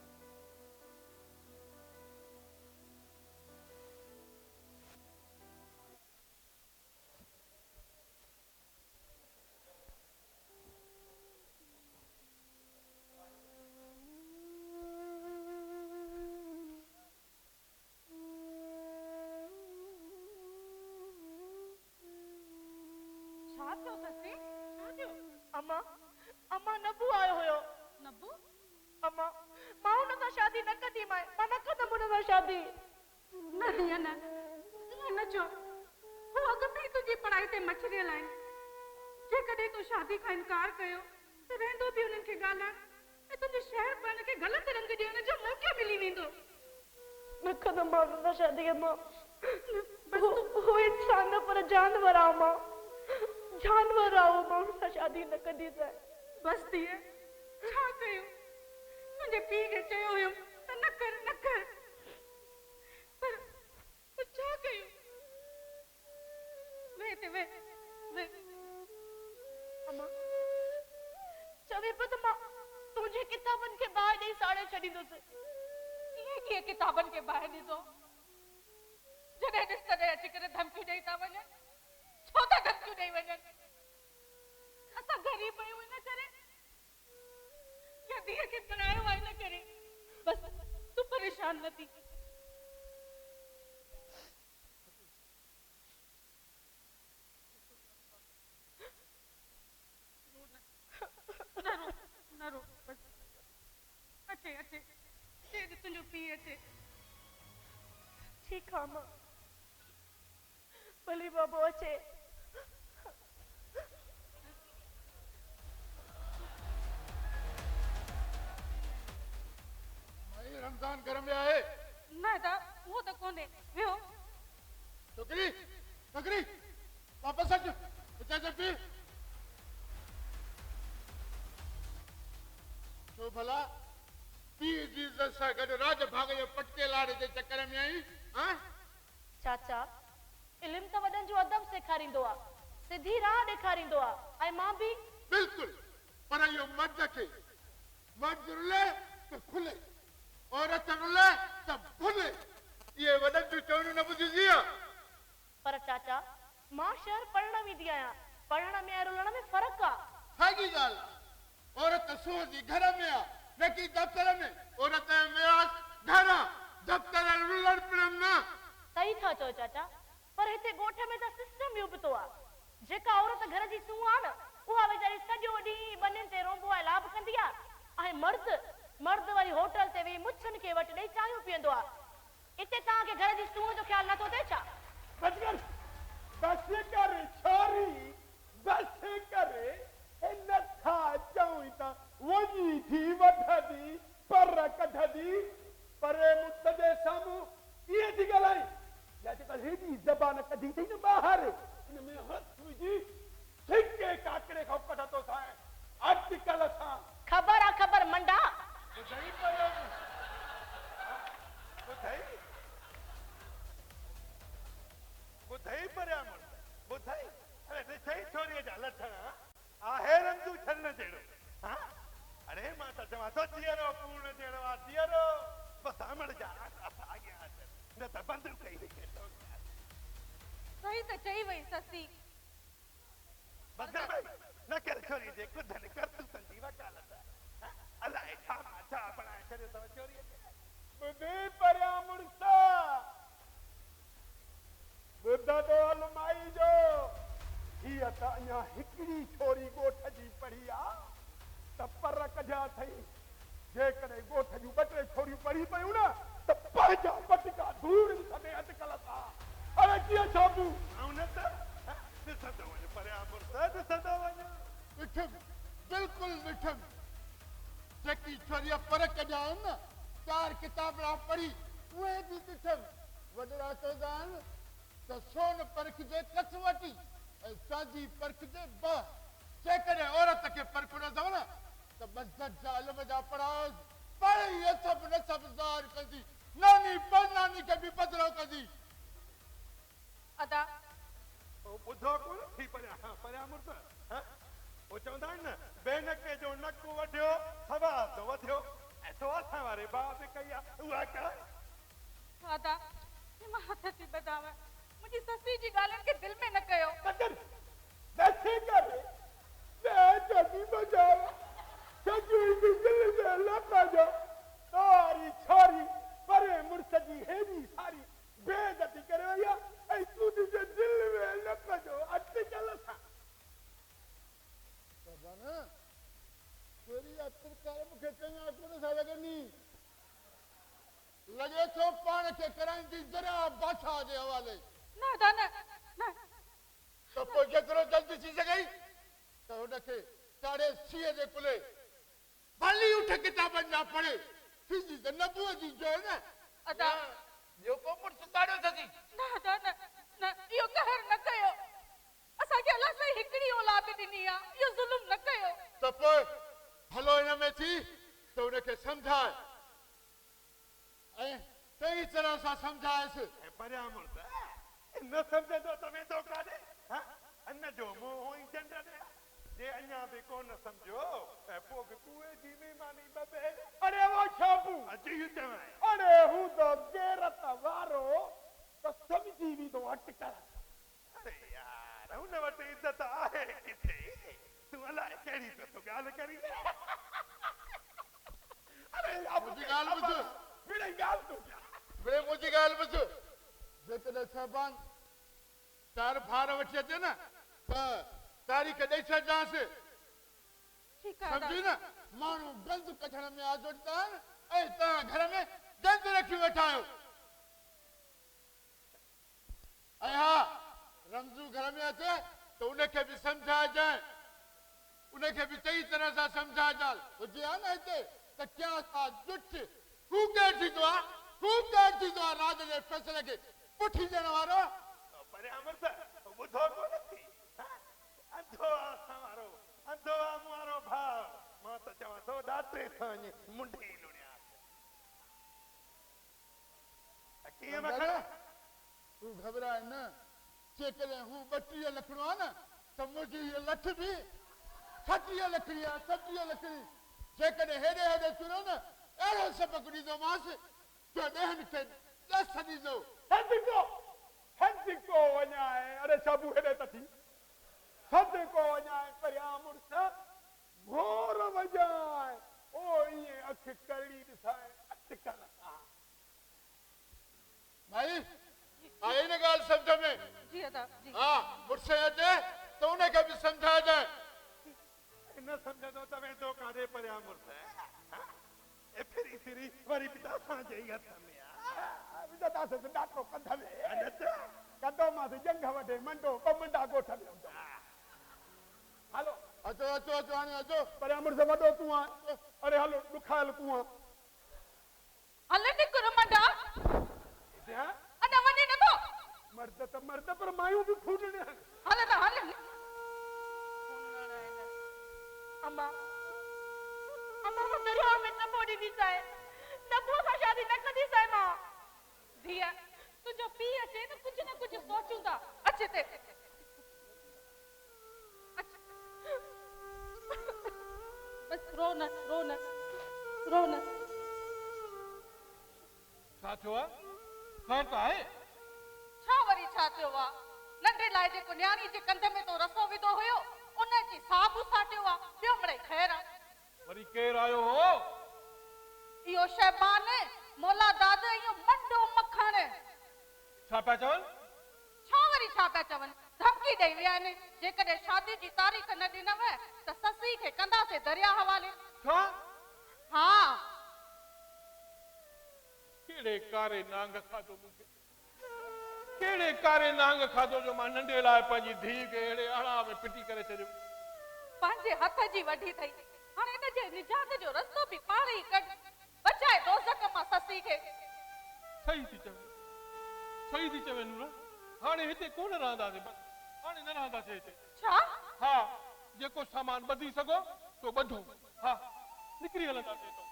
अम्मा नबू आयो हुयो नबू अम्मा मां हुन सां शादी न कंदी मां न कंदमि हुन सां शादी न दिया न चो वो अॻ में तुंहिंजी पढ़ाई ते मछरियल आहिनि जेकॾहिं तूं शादी खां इनकार कयो त रहंदो बि उन्हनि खे ॻाल्हाइण तुंहिंजे शहर पाण खे ग़लति रंग ॾियण जो मौक़ो मिली वेंदो। न कंदमि मां हुन सां शादी मां। वो इंसान न पर जानवर आ मां। जानवर आ वो, मां हुन सां शादी न कंदी जाए। बस धीअ, छा कयूं? मुंहिंजे पीउ खे चयो हुयो त न कर पर छा कयूं? वे अम्मा चवे पियो त मां तुंहिंजे किताबनि खे ॿाहिरि ॾेई साड़े छॾींदुसि। इहे कीअं किताबनि खे ॿाहिरि ॾिसो? जॾहिं ॾिस तॾहिं अची करे धमकियूं ॾेई था वञनि। छो था धमकियूं ॾेई वञनि? असां ग़रीब आहियूं इन करे, या धीअ खे पढ़ायो आहे इन करे? बस तूं परेशान न थी। न रो बस। अचे तुंहिंजो पीउ अचे। ठीकु आहे मां, भली बाबो अचे। रमज़ान घर में आहे? न दा, वो तो कोने। वियो छोकरी वापस अच। इजाज़त पी। छो भला पीउ जी इज़्ज़त सां गॾु राज भाग जे पटके लाड़े जे चकर में आई? हां चाचा, इल्म त वॾनि जो अदब सेखारींदो आहे, सिधी राह ॾेखारींदो आहे, ऐं मां बि। बिल्कुल, पर इहो मर्द खे मर्द रुले त खुले, औरत रुले त भुले। ये वॾनि जूं चवणियूं न ॿुधिजी आहे? पर चाचा, मां शहर पढ़ण वेंदी आहियां। पढ़ण में ऐं रुलण में फ़र्क़ु आहे। साॻी ॻाल्हि आहे। औरत सोहंदी घर में आहे, न कि दफ़्तर में। औरत जो मियास घर आहे, दफ़्तर रुलण पिणनि न। सही था चओ चाचा, पर हिते ॻोठ में त सिस्टम ॿियो बि थो आहे। जेका औरत घर जी सूंह आहे न, उहा वीचारी सॼो ॾींहुं ॿनियुनि ते रोंबो ऐं लाभ कंदी आहे। ऐं मर्द वरी होटल ते वेही मुछनि खे वटि ॾेई चांहियूं पीअंदो आहे। इते तव्हांखे घर जी सूंह जो ख़्यालु नथो थिए छा? बस कर छोरी, बस कर। इन था चऊं त वञी थी वठंदी पर कढंदी, परे मुत जे साम्हूं कीअं थी ॻाल्हाई? या जेका हेॾी ज़बान कढी अथई न ॿाहिरि, इन में हथ विझी छिके काकड़े खां कढंदो सां अटकल सां। ख़बर आहे, ख़बर मंडा। ॿुधई परियां मुर्द, ॿुधई। अरे ॾिसई छोरीअ जा लछण आहे रंजू छन जहिड़ो। हा, अरे मां त चवां थो जीअरो पूर्ण जहिड़ो आहे जीअरो। बसि अमड़ जा अॻियां अच, न त बंदि कई वेठे। सही त चई वई ससी। बसि न कर छोरी जे कुधनि करतूतनि जी वकालत। अलाए छा बणाए छॾियो अथव चोरीअ खे। ॿुधी परियां मुड़िसा, ॿुधंदो हल माई जो। हीअ त अञा हिकिड़ी छोरी ॻोठ जी पढ़ी आहे त पर कढिया अथई। जेकॾहिं ॻोठ जूं ॿ टे छोरियूं पढ़ी पयूं न त पंहिंजा पटका धूड़ छॾे अटकल सां। अरे कीअं छाबू? ऐं न त ॾिसंदो वञ परियां मुड़िसा, ॾिसंदो वञ। ॾिठुमि, बिल्कुलु ॾिठुमि। जेकी छोरीअ पर कढिया आहिनि न, 4 किताबड़ा पढ़ी, उहे बि ॾिठुमि। वॾरा चवंदा आहिनि त सोन परखिजे कसवटी ऐं चांदी परखिजे ॿ। जेकॾहिं औरत खे परखणो अथव न त मज़हब जा इल्म जा पढ़ायोसि, पढ़ी असब नसब ज़ाहिर कंदी, नानी परनानी खे बि बदिलो कंदी। अदा ॿुधो कोन थी परियां मुड़िसा। वो चवंदा आहिनि न, बेनके जो नकु वढियो सवाद वधियो। ऐं तो असां वारे भाउ बि कई आहे उहा कर। अदा मां हथ थी ॿधाव, मुंहिंजी ससी जी ॻाल्हियुनि खे दिलि में न कयो। नथी करे जल्दी बजाओ सॼी दिलि में लॻायो। तारी छोरी परे मुड़िस जी हेॾी सारी बेइज़ती करे वई आहे ऐं तूं तुंहिंजे दिलि में लॻायो अटकल सां। छोरी अटकल मूंखे चङा कोन सां लॻंदी। लॻे थो पाण खे कराईंदी दरिया बादशाह जे हवाले। न अदा न। तो पोइ जेतिरो जल्दी थी सघई त हुनखे 6:30 जे कुले भली उठ किताबनि जा पढ़े फिजी त नबूअ जी जो न अदा ॿियो को पुट सुताड़ियो अथई न अदा न न इहो कहर न कयो असांखे अलाह साईं हिकिड़ी औलाद ॾिनी आहे इहो ज़ुल्म न कयो त पोइ भलो हिन में थी त उनखे सम्झाए ऐं सही तरह सां सम्झाएसि परियां मुर्द न समझंदो त वेंदो काॾे अन जो मोह ई चंड ॾे जे अञा बि कोन सम्झो ऐं पोइ बि कुए जी महिमानी बबे अरे वो शाबू अची चवां अरे हूं तो गैरत वारो तो समझी भी तो अटकल अरे यार हुन वटि इज़त आहे किथे तूं अलाए कहिड़ी तो ॻाल्हि करी अरे मुंहिंजी ॻाल्हि ॿुध मेरी गाल तो क्या ॿे मुंहिंजी ॻाल्हि ॿुध जेकॾहिं साहिबान तार फार वठी अचे न त तारीख़ ॾेई छॾिजांसि ठीकु आहे सम्झी न माण्हू गंद कढण में आज़ोड़ीदा आहिनि ऐं तव्हां घर में गंद रखी वेठा आहियो ऐं हा रमज़ू घर में अचे त उनखे बि सम्झाइजांइ उनखे बि चङी तरह सां सम्झाइजांइ हुजे हा न हिते त क्या सा जुठ हू केरु थींदो आहे राज जे फ़ैसिले खे पुठी ॾियण वारो परियां मुर्द ॿुधो कोन थी अंधो वारो अंधो वारो भाउ मां त चवां थो ॾाटे सां मुंडी लुणिया कीअं मखण तू घबराए न जेकॾहिं हू 32 लखणो आहे न त मुंहिंजी हीअ लठ बि 36 लखड़ी आहे 37 लखड़ी जेकॾहिं हेॾे हेॾे तुरियो न अहिड़ो सबक़ ॾींदोमांसि जो ॾहनि खे 10 ॾींदो हंसिको वञाए अरे शाबू हेॾे त थी हंसिको वञाए परियां मुर्स घोर वॼाए ओ ईअं अखि करड़ी ॾिसाए अटकल सां भाई आई न ॻाल्हि सम्झ में जी अदा जी हा मुड़ुस अचे त उनखे बि सम्झाइजांइ न सम्झंदो त वेंदो काॾे परियां मुर्द ए फिरी फिरी वरी बि असांजे ई हथ में विदतास ॾाढो कंध में कंधो मां जंग वठे मंडो कमंडा ॻोठ में हूंदो हलो अचो अचो अचो हाणे अचो परियां मुर्स वॾो तूं आहे अरे हलो ॾुखायल तूं आहे हल निकुर मंडा अञा वञे नथो मर्द त मर्द पर मायूं बि फूटणे हल न हल अम्मा अम्मा वो दरिया में न बोड़ी दी जाए न भूसा शादी न कदी जाए मां दिया तुझो पी अचे न कुछ सोचूं था अच्छे ते बस रो न छा थियो आहे खैर त आहे छा वरी छा थियो आहे नंढे लाइ जेको न्याणी जे कंध में तो रसो विधो हुयो उन जी साबु साटियो आहे ॿियो मिड़ई ख़ैर आहे वरी केरु आयो हो इहो शैबान मोला दाद इहो मंडो मखण छा पिया चवनि छा वरी छा पिया चवनि धमकी ॾेई विया आहिनि जेकॾहिं शादी जी तारीख़ न ॾिनव त ससी खे कंदासीं दरिया हवाले छा हा कहिड़े कारे नांग खाधो मूंखे कहिड़े कारे नांग खाधो जो मां नंढे लाइ पंहिंजी धीउ खे अहिड़े आड़ा में पिटी करे छॾियो पंहिंजे हथ जी वॾी अथई हाणे इन जे निजात जो रस्तो बि पाण ई कढ बचाए दोज़ख मां ससी खे सही थी चवे नूरा हाणे हिते कोन रहंदासीं बस हाणे न रहंदासीं हिते छा हा जेको सामान ॿधी सघो तो ॿधो हा निकिरी हलंदासीं हितां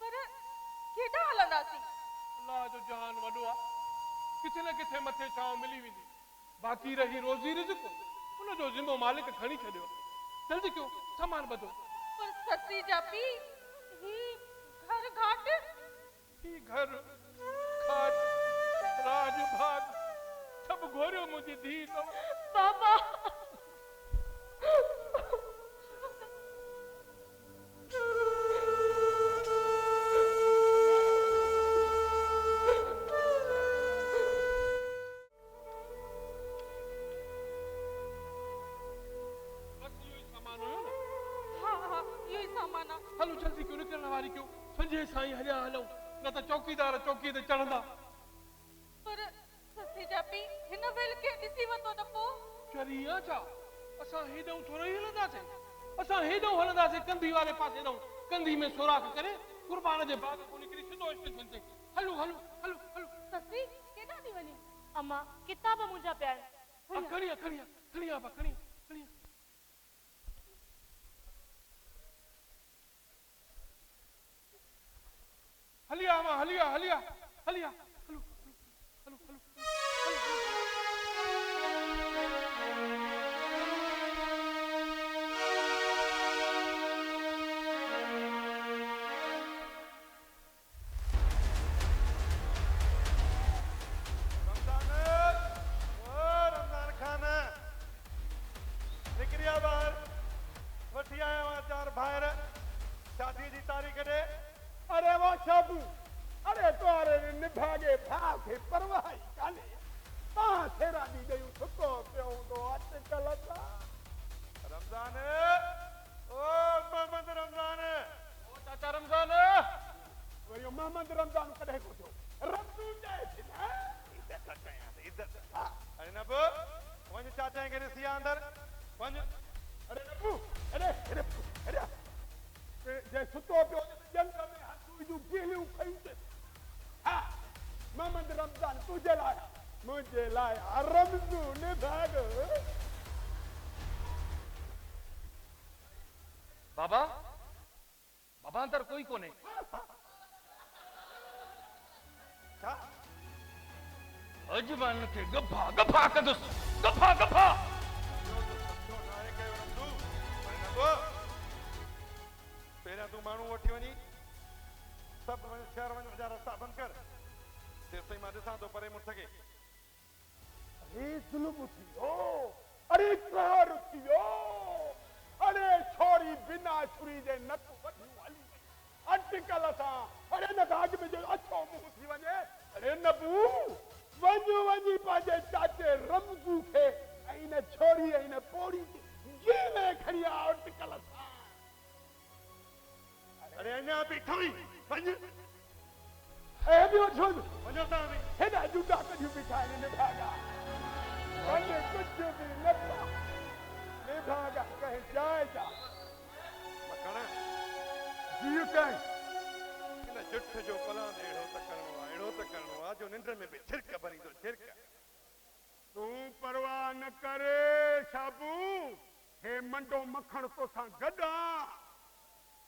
पर केॾांहुं हलंदासीं अल्लाह जो जहान वॾो आहे किथे न किथे मथे छांव मिली वेंदी बाक़ी रही रोज़ी रिज़्क़ उनजो ज़िम्मो मालिक खणी छॾियो जल्दी कयो सामान ॿधो पर ससी जा पी ही घर घाट ही घर खाट राज भाग सब घोरियो मुंहिंजी धीउ अथव बाबा हलो जल्दी क्यों निकलने वाली क्यों संजय साईं हलिया हलूं न त चौकीदार चौकी ते चढ़ंदा पर ससी जा पी हिन वेल के ॾिसी वतो त पोइ चरिया छा असां हेॾो थोरो ई हलंदासीं असां हेॾो हलंदासीं कंधी वारे पासे ॾऊं कंधी में सोराख करे कुर्बान जे बाग को निकरी सिधो स्टेशन ते हलो हलो हलो हलो ससी केॾा थी वञे अम्मा किताब मुंहिंजा पिया आहिनि खणिया खणिया खणिया बा खणिया खणिया हलिया मां हलिया हलिया हलिया हलो हलो हलो हलो शादी जी तारीख दे अरे वाह शाबू अरे तोरे निभागे भाव के परवाह ही काने ता तेरा दी गयो सुको पियो तो अटकल था रमजान ओ मोहम्मद रमजान ओ चाचा रमजान वयो मोहम्मद रमजान कदे को थियो रमजू जाए थी ना इज्जत कया इज्जत अरे नबो वंज चाचा के सिया अंदर वंज अरे नबू अरे अरे अरे जे सुतो पियो जंग में हथू जू गेलियूं खयूं ते हा मोहम्मद रमजान तुझे लाया मुझे लाया रमजू ने भाग बाबा बाबा अंदर कोई कोने छा अजमान के गफा गफा कदुस गफा गफा समझो नाए कयो रमजू पर नबो पहिरियां तूं माण्हू वठी वञी सभु शहर वञण जा रस्ता बंदि कर तेसि ताईं मां ॾिसां थो परे मुड़ुस खे अरे जुल्म थियो अरे कहर थियो अरे छोरी बिना छुरी जे नक वठी हली अटकल सां अरे न गाग में जो अछो मुंह थी वञे अरे नबू वञी पंहिंजे चाचे रमजू खे ऐं न छोरी ऐं न पोड़ी जी में खणी आ अटकल सां अरे अञा बीठो ई वञ ए ॿियो छो वञो तव्हां बि हेॾा जूता कढियूं बीठा आहिनि निभागा वञे कुझु बि न था निभागा कंहिं जाइ जा मखण जीउ कंहिं इन जुठ जो पलान अहिड़ो त करिणो आहे जो निंड में बि छिरक भरींदो छिरक तूं परवाह न करे शाबू हे मंडो मखण तोसां गॾु आ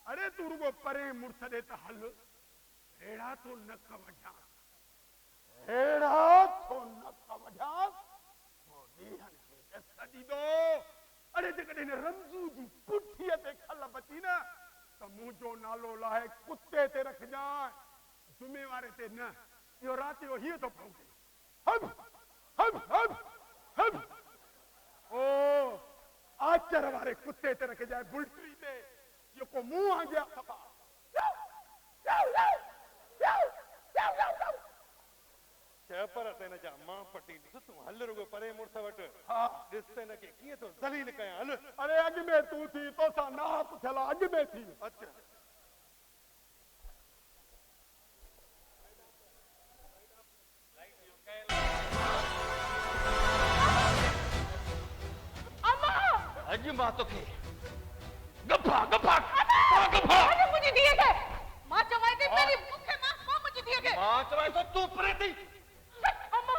अरे तू रुगो परे मुड़स ॾे त हल अहिड़ा तो नक वढां अहिड़ा तो नक वढां तो ॾींहनि खे ॾस ॾींदो अरे जेकॾहिं रमजू जी पुठीअ ते खल बची न त मुंहिंजो नालो लाहे कुते ते रखजांइ जुमेवारे ते न इहो राति जो हीअं थो भौंके हब हब हब हब ओ आचर वारे कुत्ते ते रखजांइ बुलटरी ते जेको मुंहुं आंगिया खपा चए पर त हिन जा मां पटी ॾिस तूं हल रुगो परे मुड़ुस वटि हा ॾिस त हिनखे कीअं थो ज़लील कयां हल अरे अॻु में तूं थी तोसां नाप थियल अॻु में थी अच अम्मा अज मां तोखे गफा गफा गफा अरे मुझे दिए थे मां चवाई थी मेरी मुखे मां मुझे दिए थे मां चवाई तो तू परे थी अम्मा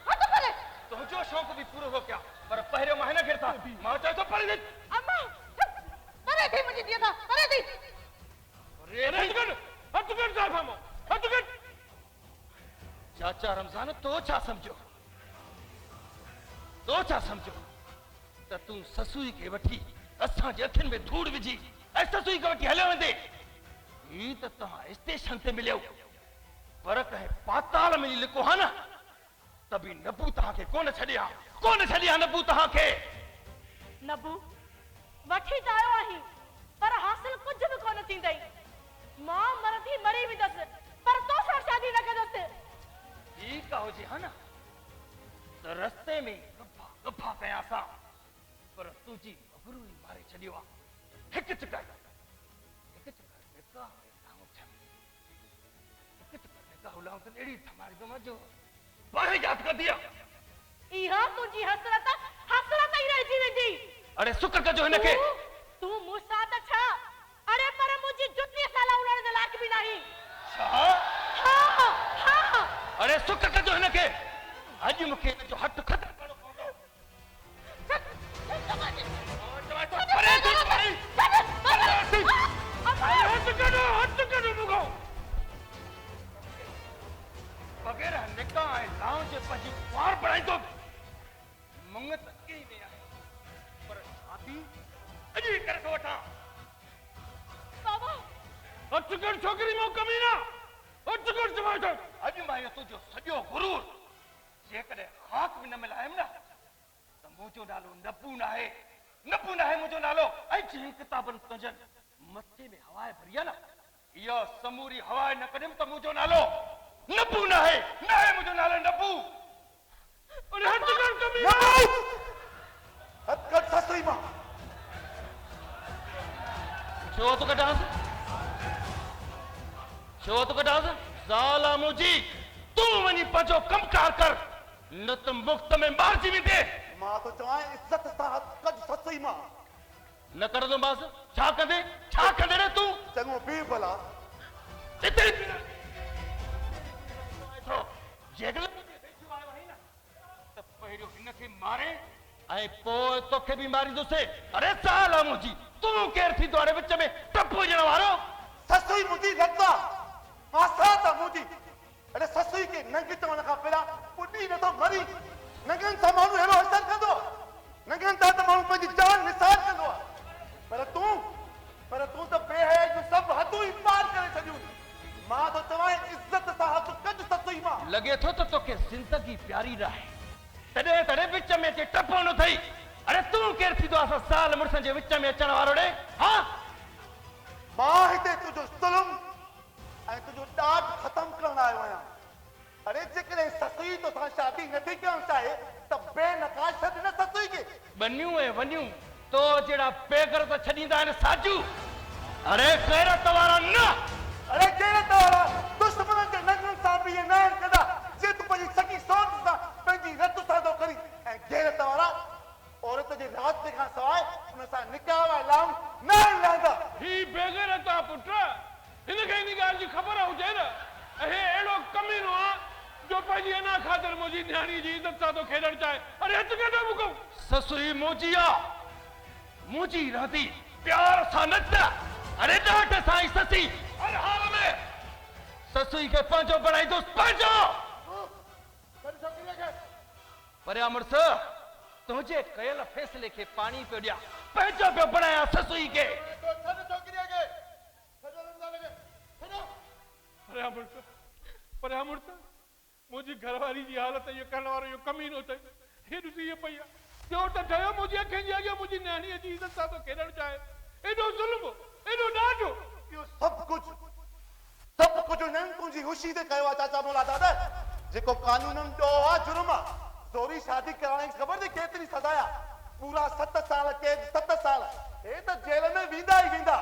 हट परे तुंहिंजो शौक़ बि पूरो हो क्या पर पहिरियों मां हिन खे था मां चवां तो परे थी अम्मा परे थी मुझे दिए था परे थी अरे हथ कर जा फामो हथ कर चाचा रमजान तो छा समझो त तूं ससुई खे वठी असांजे अखियुनि में धूड़ विझी ऐं ससुई खे वठी हलियो वेंदे ही त तव्हां स्टेशन ते मिलियो पर कंहिं पाताल में लिको हा न त बि नबू तव्हांखे कोन छॾिया नबू तव्हांखे नबू वठी त आयो आहीं पर हासिल कुझु बि कोन थींदई मां मरदी मरी वेंदसि पर तोसां शादी न कंदसि ठीकु आहे हुजे हा न त रस्ते में गफा कयां असां पर तुंहिंजी अबरू ई मारे छॾियो आहे हिकु चकर निकाह उलाऊं त अहिड़ी थमारी तो मजो बाहे याद कर दिया इहा तुंहिंजी हसरत ई रहिजी वेंदी अरे शुक्र कजो हिनखे तूं मूंसां त छा अरे पर मुंहिंजी जुती अचकर छोकरी मो कमीना अचकर टमाटर अॼु मां इहो तुंहिंजो सॼो गुरूर जेकॾहिं ख़ाक में न मिलायमि न त मुंहिंजो नालो नबू न आहे मुंहिंजो नालो ऐं जंहिं किताबनि तुंहिंजनि मथे में हवा भरी आहे न इहो समूरी हवा न कढियमि त मुंहिंजो नालो नबू न आहे मुंहिंजो नालो नबू अरे अचकर कमीना हथकड़ ससुई मां छो तो कटास साला मुझी तू वनी पजो कमकार कर न त मुफ्त में मारजी वेंदे मां तो चवां इज्जत सां हथकड़ ससुई मां न करंदो मास छा कंदे रे तू चङो बी भला इते तो जेगल त पहिरियों हिनखे मारे ऐं पोइ तोखे बि मारींदुसि अरे साला मुंहिंजी तूं केरु थींदो हाणे विच में टपो ॾियण वारो ससुई मुंहिंजी रता आसा त मुंहिंजी अरे ससुई खे नंग चवण खां पहिरियां ॿुधी नथो मरी नंगनि सां माण्हू अहिड़ो असर कंदो नंगनि सां त माण्हू पंहिंजी जान निसार कंदो आहे पर तूं त बेहया जूं सभु हदूं ई पार करे छॾियूं मां तो चवां इज्जत सां हथ कज ससुई मां लॻे थो त तोखे ज़िंदगी प्यारी रहे तॾहिं विच में अची टपो न थई अरे तूं केरु थींदो असां साल मुड़ुसनि जे विच में अचण वारो ॾे हा मां हिते तुंहिंजो ज़ुल्म ऐं तुंहिंजो ॾाढ ख़तम करण आयो आहियां अरे जेकॾहिं ससुई तोसां शादी नथी करणु चाहे त बेनकाश छॾ न ससुई खे बनियूं ऐं वनियूं तो जहिड़ा बेगर त छॾींदा आहिनि साजू अरे गैरत वारा न अरे गैरत वारा दुश्मननि जे नंगनि सां बि इहे न आहिनि कंदा जे तूं पंहिंजी सॻी सोच सां पंहिंजी रत सां थो करी ऐं गैरत वारा औरत जे रास्ते खां सवाइ उन सां निकाह लाऊं न हलंदा ही बेगैरत आहे पुट हिनखे इन ॻाल्हि जी ख़बर हुजे न हे अहिड़ो कमीनो आहे जो पंहिंजी अना ख़ातिर मुंहिंजी न्याणी जी इज़त सां थो खेॾणु चाहे अरे अच कढो मूंखे ससुई मुंहिंजी आहे मुंहिंजी रहंदी प्यार सां नचंदा अरे ॾाढ सां ई ससी हर हाल में ससुई खे पंहिंजो बणाईंदुसि पंहिंजो परिया मुड़ुस तुंहिंजे कयल फ़ैसिले खे पाणी पियो ॾियां पंहिंजो पियो बणायां ससुई खे परिया मुड़ुस मुंहिंजी घरवारी जी हालत इहो करण वारो इहो कमीनो अथई हे ॾिसी इहो पई आहे ॿियो त ठहियो मुंहिंजी अखियुनि जे अॻियां मुंहिंजी न्याणीअ जी इज़त सां थो खेॾणु चाहे एॾो ज़ुल्म एॾो ॾाढो इहो सभु कुझु हिननि तुंहिंजी ख़ुशी ते कयो आहे चाचा मोला दादा जेको कानूननि ॾोह आहे जुर्म आहे ज़ोरी शादी कराइण जी ख़बर थी केतिरी सज़ा आहे पूरा 7 साल कैद 7 साल हे त जेल में वेंदा ई वेंदा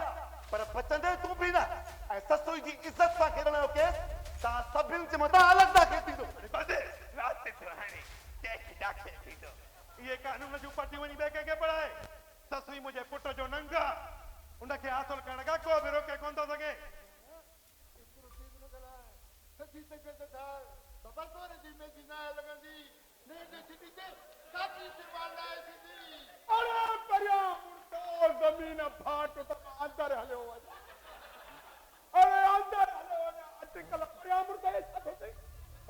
पर बचंदे तूं बि न ऐं ससुई जी इज़त सां खेॾण जो केस तव्हां सभिनि जे मथां अलॻि सां खेतींदो ये कानून जूं पटी वञी ॿिए कंहिंखे पढ़ाए ससुई मुंहिंजे पुट जो नंग आहे उनखे हासिल करण खां को बि रोके कोन थो सघे अरे परिया मुड़ुस ज़मीन फाट त अंदर हलियो वञे अरे अंदर हलियो वञे अॼुकल्ह परिया मुड़ुस छा थो थिए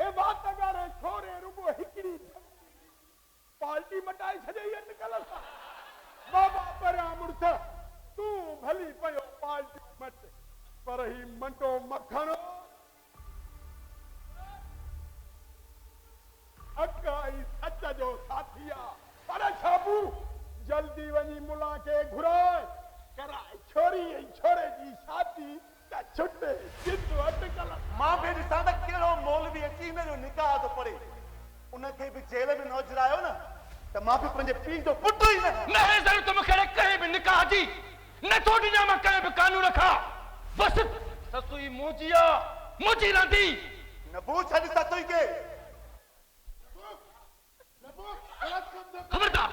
हे बात करे छोरे रुगो हिकिड़ी पार्टी मटाए छॾे अॼुकल्ह सां बाबा परिया मुड़ुस तूं भली पियो पार्टी मट पर ही मंटो मखण अकाई सच जो साथी आहे पर छाबू जल्दी वञी मुला खे घुराए कराए छोरी ऐं छोरे जी शादी त छुटे जिद अॼुकल्ह मां बि ॾिसां त कहिड़ो मौलवी अची हिनजो निकाह थो पढ़े उनखे बि जेल में न उजरायो न त मां बि पंहिंजे पीउ जो पुटु ई न है ज़रूरत मूंखे कंहिं बि निकाह जी नथो ॾिजां मां कंहिं बि कानून खां बसि ससुई मुंहिंजी आहे मुंहिंजी रहंदी न बू छॾ ससुई खे ख़बरदार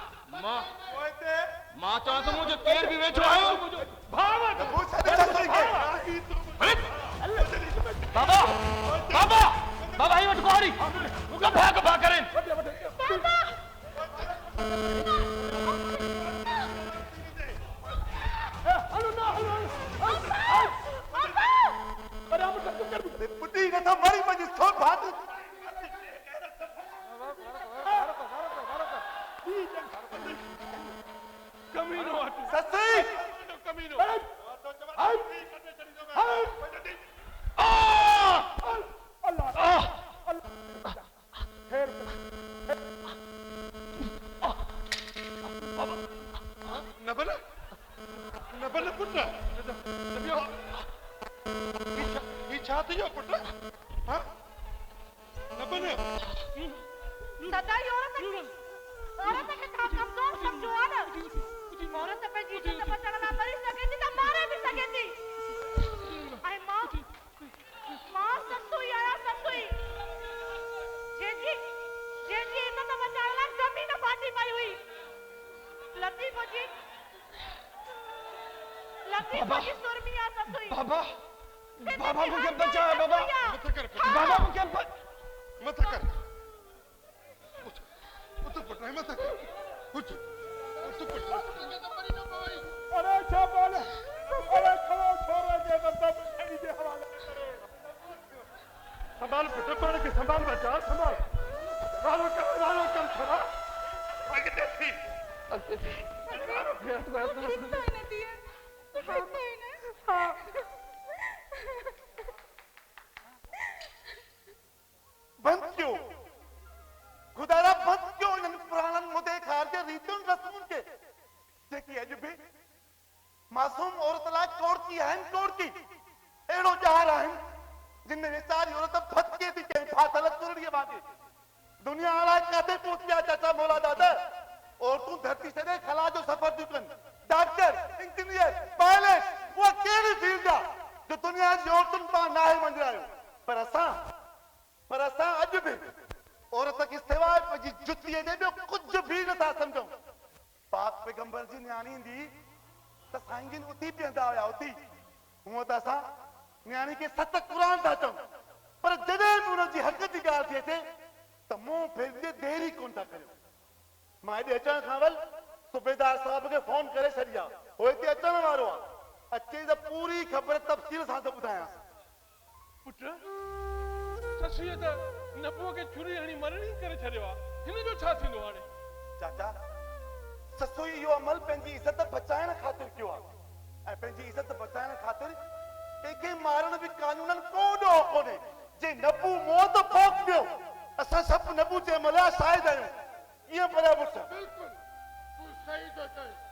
मां चवां थो मुंहिंजो केर बि वेठो आयो भाव न बू छॾ ससुई खे बाबा ही वटि कुआरी गभा करें पुटी नथो मरी पंहिंजी छो भात कमीनो ससुई न बन पुट ॿियो ही छा थियो पुट हां न बन सदा ही औरत खे तव्हां कमज़ोर सम्झो आहे न औरत पंहिंजी इज़त बचाइण लाइ मरी सघे थी त मारे बि सघे थी ऐं मां ससुई आहियां ससुई जंहिंजी इज़त बचाइण लाइ ज़मीन फाटी पई हुई लतीफ़ो जी सुरमी आहे ससुई बाबा मुझे बचाओ बाबा मत कर बाबा मुझे मत कर उठ पुट मत कर उठ पुट अरे छा बोल अरे खड़ो छोरा जे मतलब छड़ी दे हवाले संभाल पुट पाण खे संभाल बचा संभाल रालो कर छोरा अॻिते थी बंद क्यों खुदारा बंद क्यों इन पुराणन मुदे खार के रीतुन रस्मुन के जेकी अज भी मासूम औरत ला कोड़ की एड़ो जहार आहिन जिन वेचारी औरत फटके थी के फातल कुरड़ी बागे दुनिया वाला काते पहुंचिया चाचा मौला दादा और तू धरती से खला जो सफर तू कन डॉक्टर इंजीनियर पायलट वो केड़ी फील्ड आ जो दुनिया जी औरतुन पा नाहे मंजरायो पर असा अज भी औरत की सिवाय पंहिंजी जुतीअ जे ॿियो कुझु बि नथा सम्झूं पाक पैगंबर जी न्याणी ईंदी त साईं जिन उथी पीअंदा हुया उथी हूअं त असां न्याणी खे सत क़ुरान था चऊं पर जॾहिं बि हुनजी हक़ जी ॻाल्हि थी अचे त मुंहुं फेरजे देरी कोन था करियो मां हेॾे अचण खां वल सूबेदार साहब खे फोन करे छॾी आहे हो हिते अचण वारो आहे अचे त पूरी ख़बर तफ़सील सां थो ॿुधायांसि पुट ससुअ त नपुअ खे छुरी हणी मरणी करे छॾियो आहे हिन जो छा थींदो हाणे चाचा ससुई इहो अमल पंहिंजी इज़त बचाइण ख़ातिर कयो आहे ऐं पंहिंजी इज़त बचाइण ख़ातिर कंहिंखे मारण बि कानूननि को ॾोह कोन्हे जे नबू मौत पोख पियो असां सभु नबू जे मलिया शाहिद आहियूं ईअं पर बिल्कुलु तूं सही थो चईं